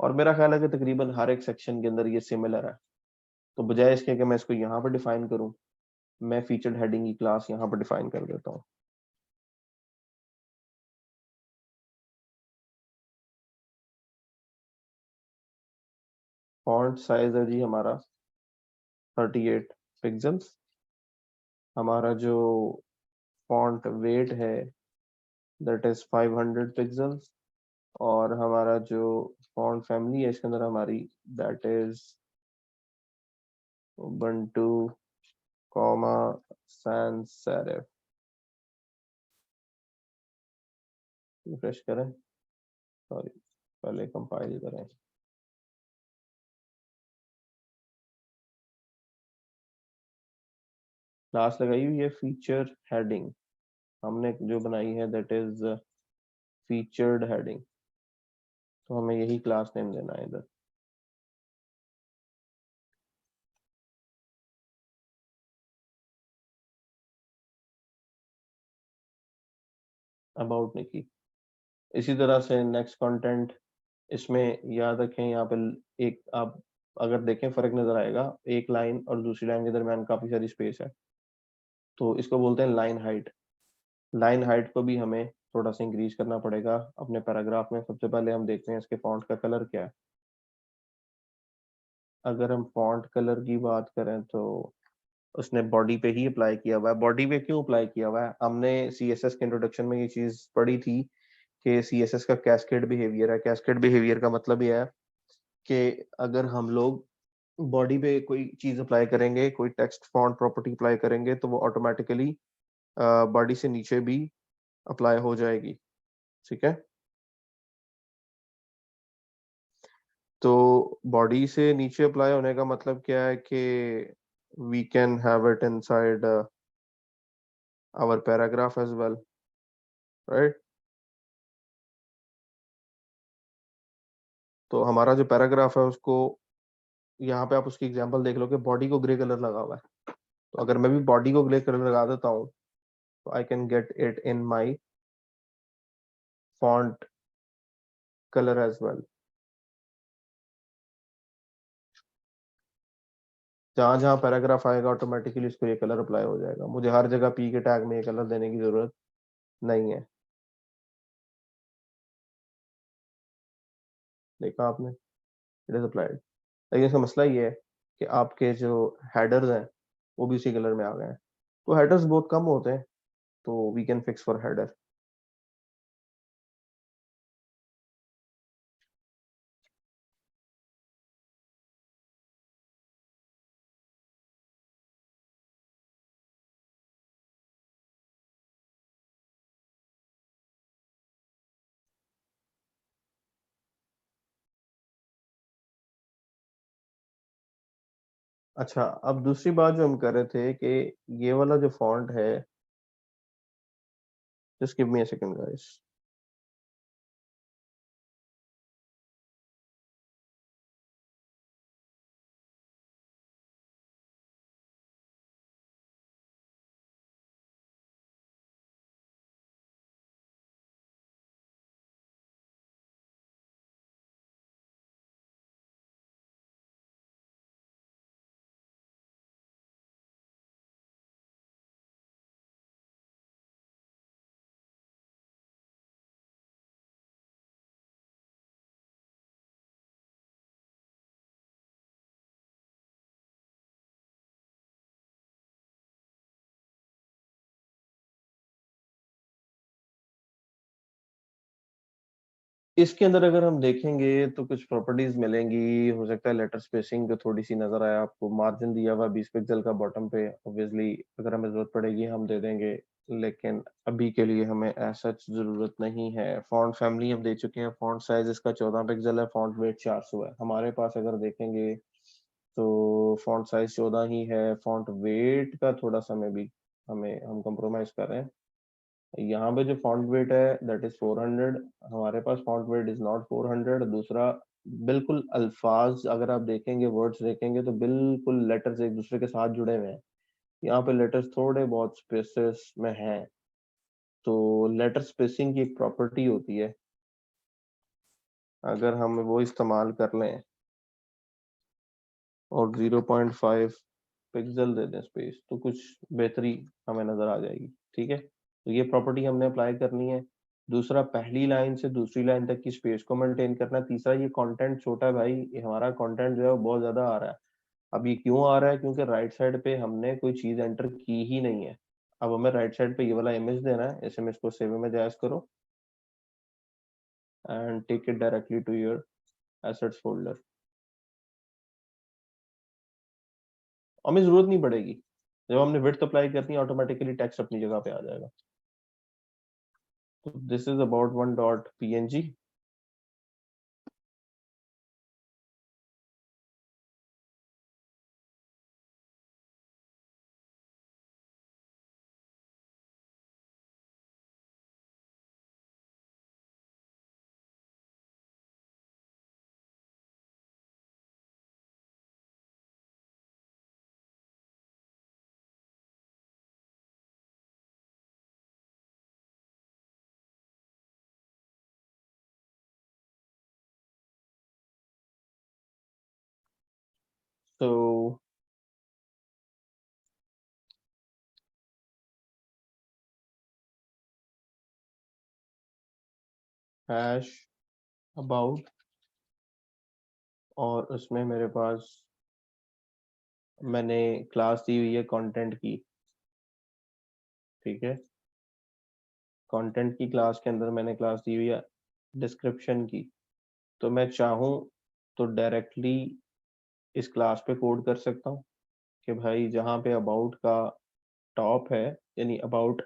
और मेरा ख्याल है कि तकरीबन हर एक सेक्शन के अंदर ये सिमिलर है। तो बजाय इसके कि मैं इसको यहाँ पर डिफाइन करूँ, मैं फीचर्ड हेडिंग की क्लास यहाँ पर डिफाइन कर देता हूँ। फॉन्ट साइज है जी हमारा 38 पिक्सल्स। हमारा जो फॉन्ट वेट है दैट इज 500 पिक्सल्स। और हमारा जो फॉन्ट फैमिली है इसके अंदर हमारी, that is Ubuntu comma sans serif. Refresh करें, सॉरी पहले कंपाइल करें। क्लास लगाई हुई है फीचर हेडिंग, हमने जो बनाई है दैट इज फीचर्ड हेडिंग। तो हमें यही क्लास नेम देना है इधर। अबाउट निकी, इसी तरह से नेक्स्ट कंटेंट, इसमें याद रखें यहाँ पे एक आप अगर देखें फर्क नजर आएगा, एक लाइन और दूसरी लाइन के दरमियान काफी सारी स्पेस है, तो इसको बोलते हैं लाइन हाइट। लाइन हाइट को भी हमें थोड़ा सा इंक्रीज करना पड़ेगा अपने पैराग्राफ में। सबसे पहले हम देखते हैं इसके फॉन्ट का कलर क्या है। अगर हम फॉन्ट कलर की बात करें तो उसने बॉडी पे ही अप्लाई किया हुआ है। बॉडी पे क्यों अप्लाई किया हुआ है? हमने सीएसएस के इंट्रोडक्शन में ये चीज पढ़ी थी कि सीएसएस का कैस्केड बिहेवियर है। कैस्केड बिहेवियर का मतलब ये है कि अगर हम लोग बॉडी पे कोई चीज अप्लाई करेंगे, कोई टेक्स्ट फॉन्ट प्रॉपर्टी अप्लाई करेंगे, तो वो ऑटोमेटिकली बॉडी से नीचे भी अप्लाई हो जाएगी। ठीक है, तो बॉडी से नीचे अप्लाई होने का मतलब क्या है कि we can have it inside our paragraph as well, right. तो हमारा जो पैराग्राफ है उसको, यहाँ पे आप उसकी एग्जांपल देख लो कि बॉडी को ग्रे कलर लगा हुआ है। तो अगर मैं भी बॉडी को ग्रे कलर लगा देता हूँ तो I can get it in my font colour as well. जहां जहां पैराग्राफ आएगा ऑटोमेटिकली उसको ये कलर अप्लाई हो जाएगा। मुझे हर जगह पी के टैग में ये कलर देने की जरूरत नहीं है। देखा आपने, इट इज अप्लाइड। लेकिन इसका मसला ये है कि आपके जो हेडर्स हैं वो भी उसी कलर में आ गए हैं। तो हेडर्स बहुत कम होते हैं, तो we can fix for header. अच्छा, अब दूसरी बात जो हम कर रहे थे कि ये वाला जो फॉन्ट है, just give me a second guys. इसके अंदर अगर हम देखेंगे तो कुछ प्रॉपर्टीज मिलेंगी। हो सकता है लेटर स्पेसिंग जो थोड़ी सी नजर आए आपको, मार्जिन दिया हुआ 20 पिक्सल का बॉटम पे, ऑब्वियसली अगर हमें जरूरत पड़ेगी हम दे देंगे, लेकिन अभी के लिए हमें ऐसा जरूरत नहीं है। फॉन्ट फैमिली हम दे चुके हैं। फॉन्ट साइज इसका 14 पिक्सल है। फॉन्ट वेट 400 है हमारे पास। अगर देखेंगे तो फॉन्ट साइज 14 ही है। फॉन्ट वेट का थोड़ा सा में भी हम कंप्रोमाइज कर रहे हैं। यहाँ पे जो फॉन्ट वेट है दैट इज 400। हमारे पास फॉन्ट वेट इज नॉट 400। दूसरा, बिल्कुल अल्फाज अगर आप देखेंगे, वर्ड्स देखेंगे तो बिल्कुल लेटर्स एक दूसरे के साथ जुड़े हुए हैं। यहाँ पे लेटर्स थोड़े बहुत स्पेसेस में हैं। तो लेटर स्पेसिंग की एक प्रॉपर्टी होती है, अगर हम वो इस्तेमाल कर लें और 0.5 पिक्सल दे दें स्पेस, तो कुछ बेहतरी हमें नजर आ जाएगी। ठीक है, तो ये प्रॉपर्टी हमने अप्लाई करनी है। दूसरा, पहली लाइन से दूसरी लाइन तक की स्पेस को मेंटेन करना है। तीसरा, ये कंटेंट छोटा है भाई, ये हमारा कंटेंट जो है वो बहुत ज्यादा आ रहा है। अब ये क्यों आ रहा है? क्योंकि राइट साइड पे हमने कोई चीज एंटर की ही नहीं है। अब हमें राइट साइड पे ये वाला इमेज देना है। इस इमेज को सेव इमेज एज करो and take it directly to your assets folder. हमें जरूरत नहीं पड़ेगी, जब हमने विड्थ अप्लाई करनी है ऑटोमेटिकली टेक्स्ट अपनी जगह पे आ जाएगा। तो this is about one dot png। So hash about, और उसमें मेरे पास मैंने क्लास दी हुई है कंटेंट की, ठीक है। कंटेंट की क्लास के अंदर मैंने क्लास दी हुई है डिस्क्रिप्शन की। तो मैं चाहूँ तो डायरेक्टली इस क्लास पे कोड कर सकता हूँ कि भाई जहाँ पे अबाउट का टॉप है, यानी अबाउट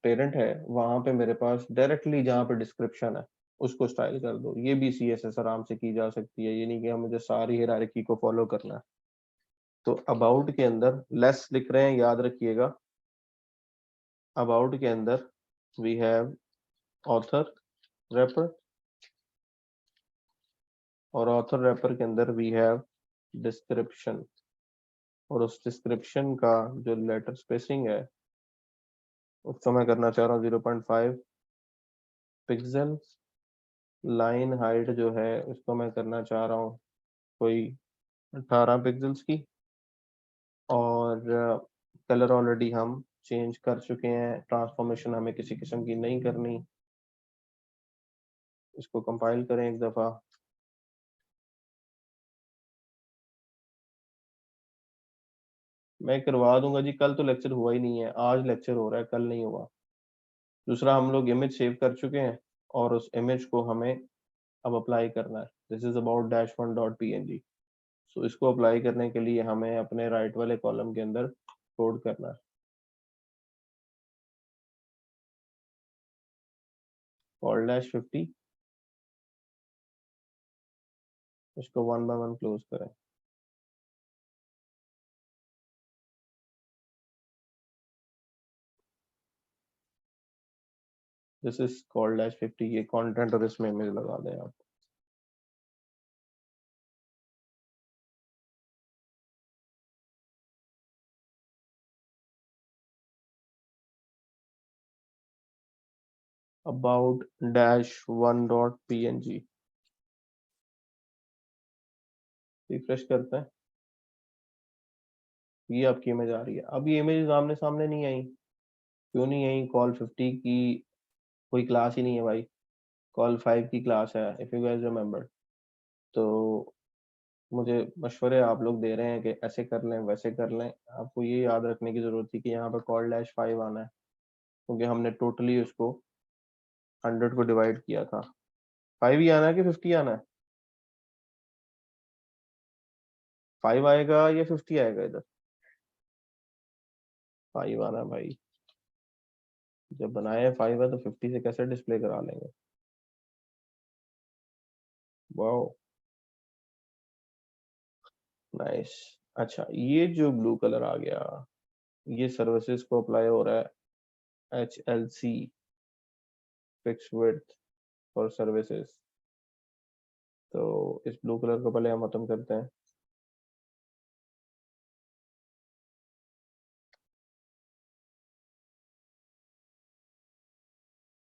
पेरेंट है, वहां पे मेरे पास डायरेक्टली जहाँ पे डिस्क्रिप्शन है उसको स्टाइल कर दो। ये भी CSS आराम से की जा सकती है, ये नहीं कि हम मुझे सारी हायरार्की को फॉलो करना है। तो अबाउट के अंदर लेस लिख रहे हैं, याद रखिएगा। अबाउट के अंदर वी हैव ऑथर रेपर, और ऑथर रेपर के अंदर वी हैव डिस्क्रिप्शन, और उस डिस्क्रिप्शन का जो लेटर स्पेसिंग है उसको मैं करना चाह रहा हूँ 0.5 पिक्सल। लाइन हाइट जो है उसको मैं करना चाह रहा हूँ कोई 18 पिक्सल्स की। और कलर ऑलरेडी हम चेंज कर चुके हैं, ट्रांसफॉर्मेशन हमें किसी किस्म की नहीं करनी। इसको कंपाइल करें एक दफ़ा। मैं करवा दूंगा जी, कल तो लेक्चर हुआ ही नहीं है, आज लेक्चर हो रहा है, कल नहीं हुआ। दूसरा, हम लोग इमेज सेव कर चुके हैं और उस इमेज को हमें अब अप्लाई करना है। This is about -1.png। सो इसको अप्लाई करने के लिए हमें अपने राइट वाले कॉलम के अंदर कोड करना है। call-50, इसको 1 by 1 क्लोज करें। दिस इज call-50, ये कंटेंट और इसमें इमेज लगा दें आप। about -1.png, रिफ्रेश करते हैं। ये आपकी इमेज आ रही है। अब ये इमेज आमने सामने नहीं आई, क्यों नहीं आई? call-50 की कोई क्लास ही नहीं है भाई, call-5 की क्लास है, इफ यू गाइस रिमेम्बर। तो मुझे मशवरे आप लोग दे रहे हैं कि ऐसे कर लें वैसे कर लें, आपको ये याद रखने की जरूरत थी कि यहाँ पर call-5 आना है, क्योंकि हमने टोटली उसको 100 को डिवाइड किया था। 5 ही आना है कि 50 आना है? 5 आएगा या 50 आएगा? इधर 5 आना है भाई। जब बनाए 5 है तो 50 से कैसे डिस्प्ले करा लेंगे? Wow, nice. अच्छा, ये जो ब्लू कलर आ गया, ये सर्विसेज को अप्लाई हो रहा है। HLC, fix width for services. तो इस ब्लू कलर को पहले हम खत्म करते हैं।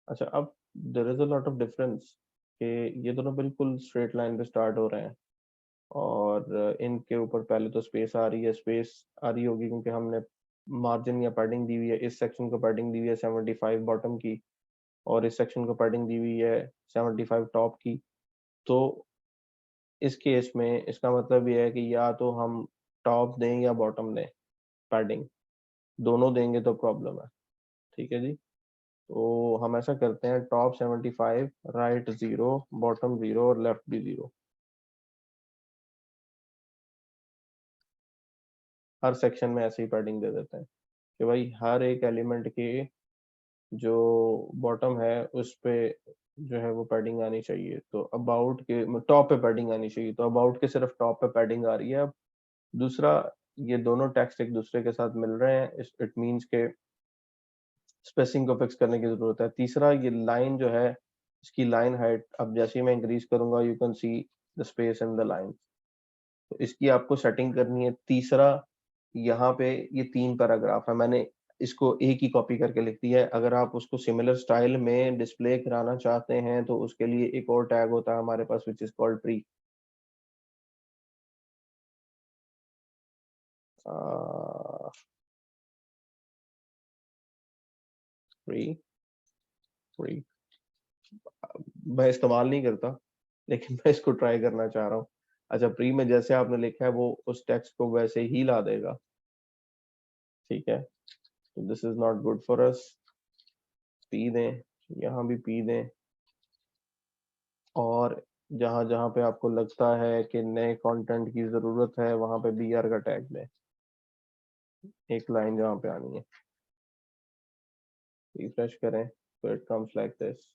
अच्छा, अब there is a lot of difference कि ये दोनों बिल्कुल स्ट्रेट लाइन पे स्टार्ट हो रहे हैं, और इनके ऊपर पहले तो स्पेस आ रही है। स्पेस आ रही होगी क्योंकि हमने मार्जिन या पैडिंग दी हुई है। इस सेक्शन को पैडिंग दी हुई है 75 बॉटम की, और इस सेक्शन को पैडिंग दी हुई है 75 टॉप की। तो इस केस में इसका मतलब ये है कि या तो हम टॉप दें या बॉटम दें पैडिंग, दोनों देंगे तो प्रॉब्लम है। ठीक है जी। तो हम ऐसा करते हैं, टॉप 75, राइट 0, बॉटम 0 और लेफ्ट भी 0। हर सेक्शन में ऐसे ही पैडिंग दे देते हैं कि भाई हर एक एलिमेंट के जो बॉटम है उस पे जो है वो पैडिंग आनी चाहिए। तो अबाउट के टॉप पे पैडिंग आनी चाहिए, तो अबाउट के सिर्फ टॉप पे पैडिंग आ रही है। अब दूसरा, ये दोनों टेक्स्ट एक दूसरे के साथ मिल रहे हैं, इट मींस के स्पेसिंग को फिक्स करने की जरूरत है। तीसरा, ये लाइन जो है इसकी लाइन हाइट, अब जैसे ही मैं इंक्रीज करूंगा you can see the space in the line, तो इसकी आपको सेटिंग करनी है। तीसरा, यहाँ पे ये 3 पैराग्राफ है, मैंने इसको एक ही कॉपी करके लिख दिया है। अगर आप उसको सिमिलर स्टाइल में डिस्प्ले कराना चाहते हैं तो उसके लिए एक और टैग होता है हमारे पास, which is called tree. Free free मैं इस्तेमाल नहीं करता, लेकिन मैं इसको ट्राई करना चाह रहा हूँ। अच्छा, प्री में जैसे आपने लिखा है वो उस टेक्स्ट को वैसे ही ला देगा, ठीक है। तो this is not good for us. P दें, यहाँ भी पी दें, और जहां जहां पे आपको लगता है कि नए कंटेंट की जरूरत है वहां पे बी आर का टैग दें, एक लाइन जहां पे आनी है। रिफ्रेश करें तो इट कम्स लाइक दिस।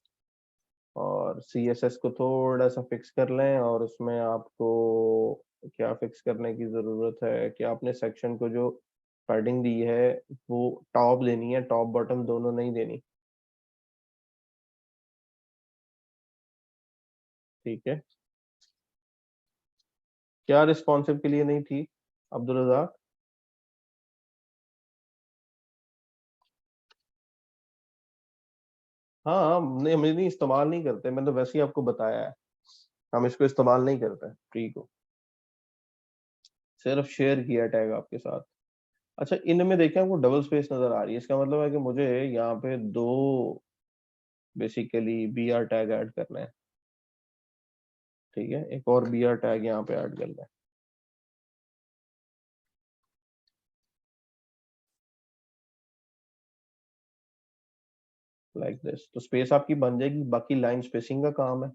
और CSS को थोड़ा सा फिक्स कर लें, और उसमें आपको क्या फिक्स करने की जरूरत है कि आपने सेक्शन को जो पैडिंग दी है वो टॉप देनी है, टॉप बॉटम दोनों नहीं देनी, ठीक है। क्या रिस्पॉन्सिव के लिए नहीं थी अब्दुल रज़ाक? हाँ, नहीं हम नहीं इस्तेमाल नहीं करते, मैंने तो वैसे ही आपको बताया है, हम इसको इस्तेमाल नहीं करते ट्री को, सिर्फ शेयर किया टैग आपके साथ। अच्छा, इनमें देखें आपको डबल स्पेस नजर आ रही है, इसका मतलब है कि मुझे यहाँ पे दो basically B R tag add करना है, ठीक है। एक और बी आर टैग यहाँ पे ऐड करना है, लाइक दिस। तो स्पेस आपकी बन जाएगी, बाकी लाइन स्पेसिंग का काम है।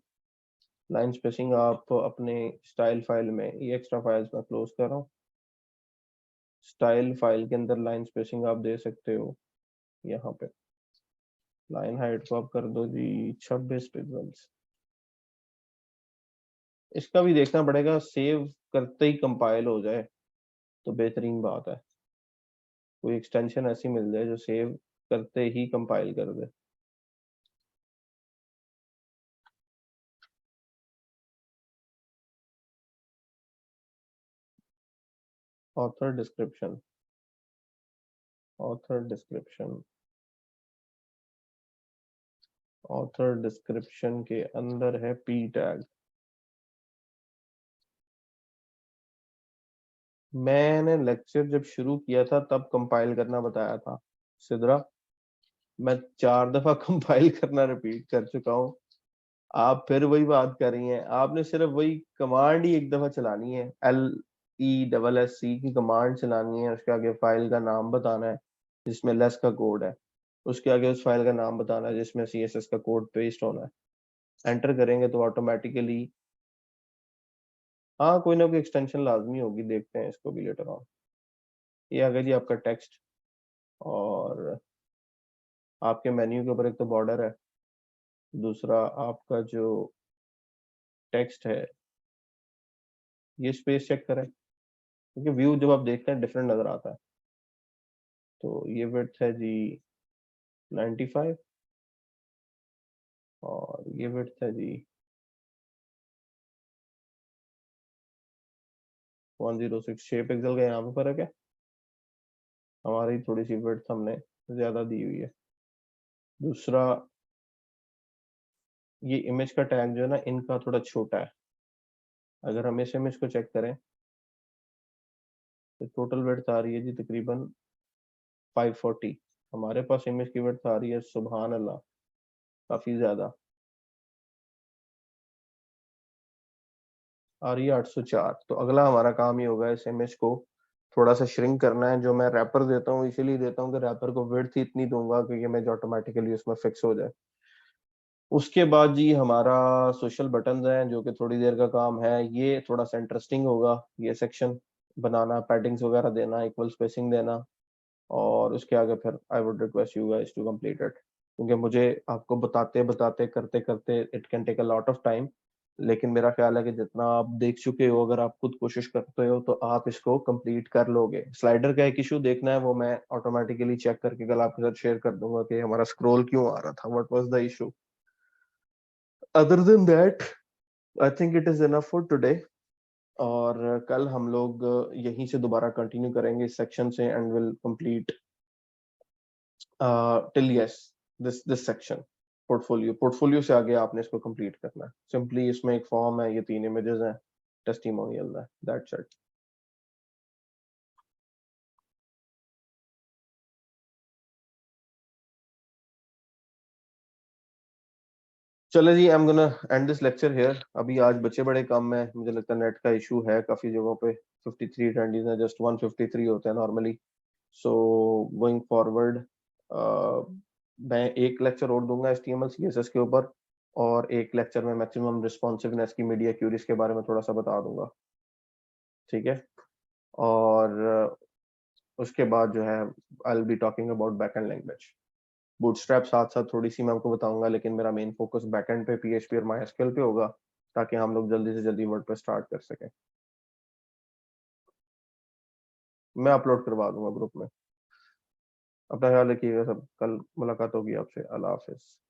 लाइन स्पेसिंग आप अपने स्टाइल फाइल में, ये एक्स्ट्रा फाइल्स में क्लोज कर रहा हूँ, स्टाइल फाइल के अंदर लाइन स्पेसिंग आप दे सकते हो यहाँ पे। लाइन हाइट को आप कर दो जी 26 पिक्सल्स। इसका भी देखना पड़ेगा, सेव करते ही कंपाइल हो जाए तो बेहतरीन बात है, कोई एक्सटेंशन ऐसी मिल जाए जो सेव करते ही कंपाइल कर दे। Author description, author description, author description के अंदर है पी टैग। मैंने लेक्चर जब शुरू किया था तब कंपाइल करना बताया था सिद्रा, मैं 4 दफा कंपाइल करना रिपीट कर चुका हूँ। आप फिर वही बात कर रही हैं, आपने सिर्फ वही कमांड ही एक दफा चलानी है, LESS की कमांड चलानी है, उसके आगे फाइल का नाम बताना है जिसमें लेस का कोड है, उसके आगे उस फाइल का नाम बताना है जिसमें CSS का कोड पेस्ट होना है। एंटर करेंगे तो ऑटोमेटिकली, हाँ कोई ना कोई एक्सटेंशन लाजमी होगी, देखते हैं इसको भी लेटर ऑन। ये आ गया जी आपका टेक्स्ट, और आपके मेन्यू के ऊपर एक तो बॉर्डर है, दूसरा आपका जो टेक्स्ट है, ये स्पेस चेक करें क्योंकि व्यू जब आप देखते हैं डिफरेंट नजर आता है। तो ये विड्थ है जी 95, और ये विड्थ है जी 106। 6 पिक्सल का यहाँ पे फर्क है, हमारी थोड़ी सी विड्थ हमने ज्यादा दी हुई है। दूसरा, ये इमेज का टैग जो है ना इनका थोड़ा छोटा है, अगर हम इस इमेज को चेक करें तो टोटल विड्थ आ रही है जी तकरीबन 540, हमारे पास इमेज की विड्थ आ रही है सुभान अल्लाह काफी ज्यादा, आ रही है 804। तो अगला हमारा काम ये होगा इस इमेज को थोड़ा सा श्रिंक करना है। जो मैं रैपर देता हूँ इसीलिए देता हूँ कि रैपर को विड्थ ही इतनी दूंगा कि ये इमेज ऑटोमेटिकली उसमें फिक्स हो जाए। उसके बाद जी हमारा सोशल बटन हैं जो कि थोड़ी देर का काम है, ये थोड़ा सा इंटरेस्टिंग होगा, ये सेक्शन बनाना, पैडिंग्स वगैरह देना, इक्वल स्पेसिंग देना, और उसके आगे फिर I would request you guys to complete it, क्योंकि मुझे आपको बताते बताते करते करते it can take a lot of time. लेकिन मेरा ख्याल है कि जितना आप देख चुके हो, अगर आप खुद कोशिश करते हो तो आप इसको कंप्लीट कर लोगे। स्लाइडर का एक इशू देखना है, वो मैं ऑटोमेटिकली चेक करके कल आपके साथ शेयर कर दूंगा कि हमारा स्क्रॉल क्यों आ रहा था, what was the issue. Other than that I think it is enough for today, और कल हम लोग यहीं से दोबारा कंटिन्यू करेंगे इस सेक्शन से, and will complete till yes this section. Portfolio से आगे आपने इसको कंप्लीट करना है। सिंपली इसमें एक फॉर्म है, ये 3 इमेजेस हैं, टेस्टिमोनियल है, दैट्स इट। चले जी, I am gonna end this lecture here. अभी आज बच्चे बड़े कम है, मुझे लगता है नेट का इशू है काफी जगहों पे। 53 अटेंडीज है, जस्ट 153 होते हैं नॉर्मली। सो गोइंग फॉरवर्ड मैं एक लेक्चर और दूंगा HTML CSS के ऊपर, और एक लेक्चर में मैक्सिमम रिस्पॉन्सिवनेस की मीडिया क्यूरीज के बारे में थोड़ा सा बता दूंगा, ठीक है। और उसके बाद जो है I will be talking about backend language. Bootstrap साथ साथ थोड़ी सी मैं आपको बताऊंगा, लेकिन मेरा मेन फोकस बैकएंड पे PHP और MySQL पे होगा, ताकि हम लोग जल्दी से जल्दी वर्डप्रेस स्टार्ट कर सकें। मैं अपलोड करवा दूंगा ग्रुप में। अपना ख्याल रखिएगा सब, कल मुलाकात होगी आपसे। अल्लाह हाफिज।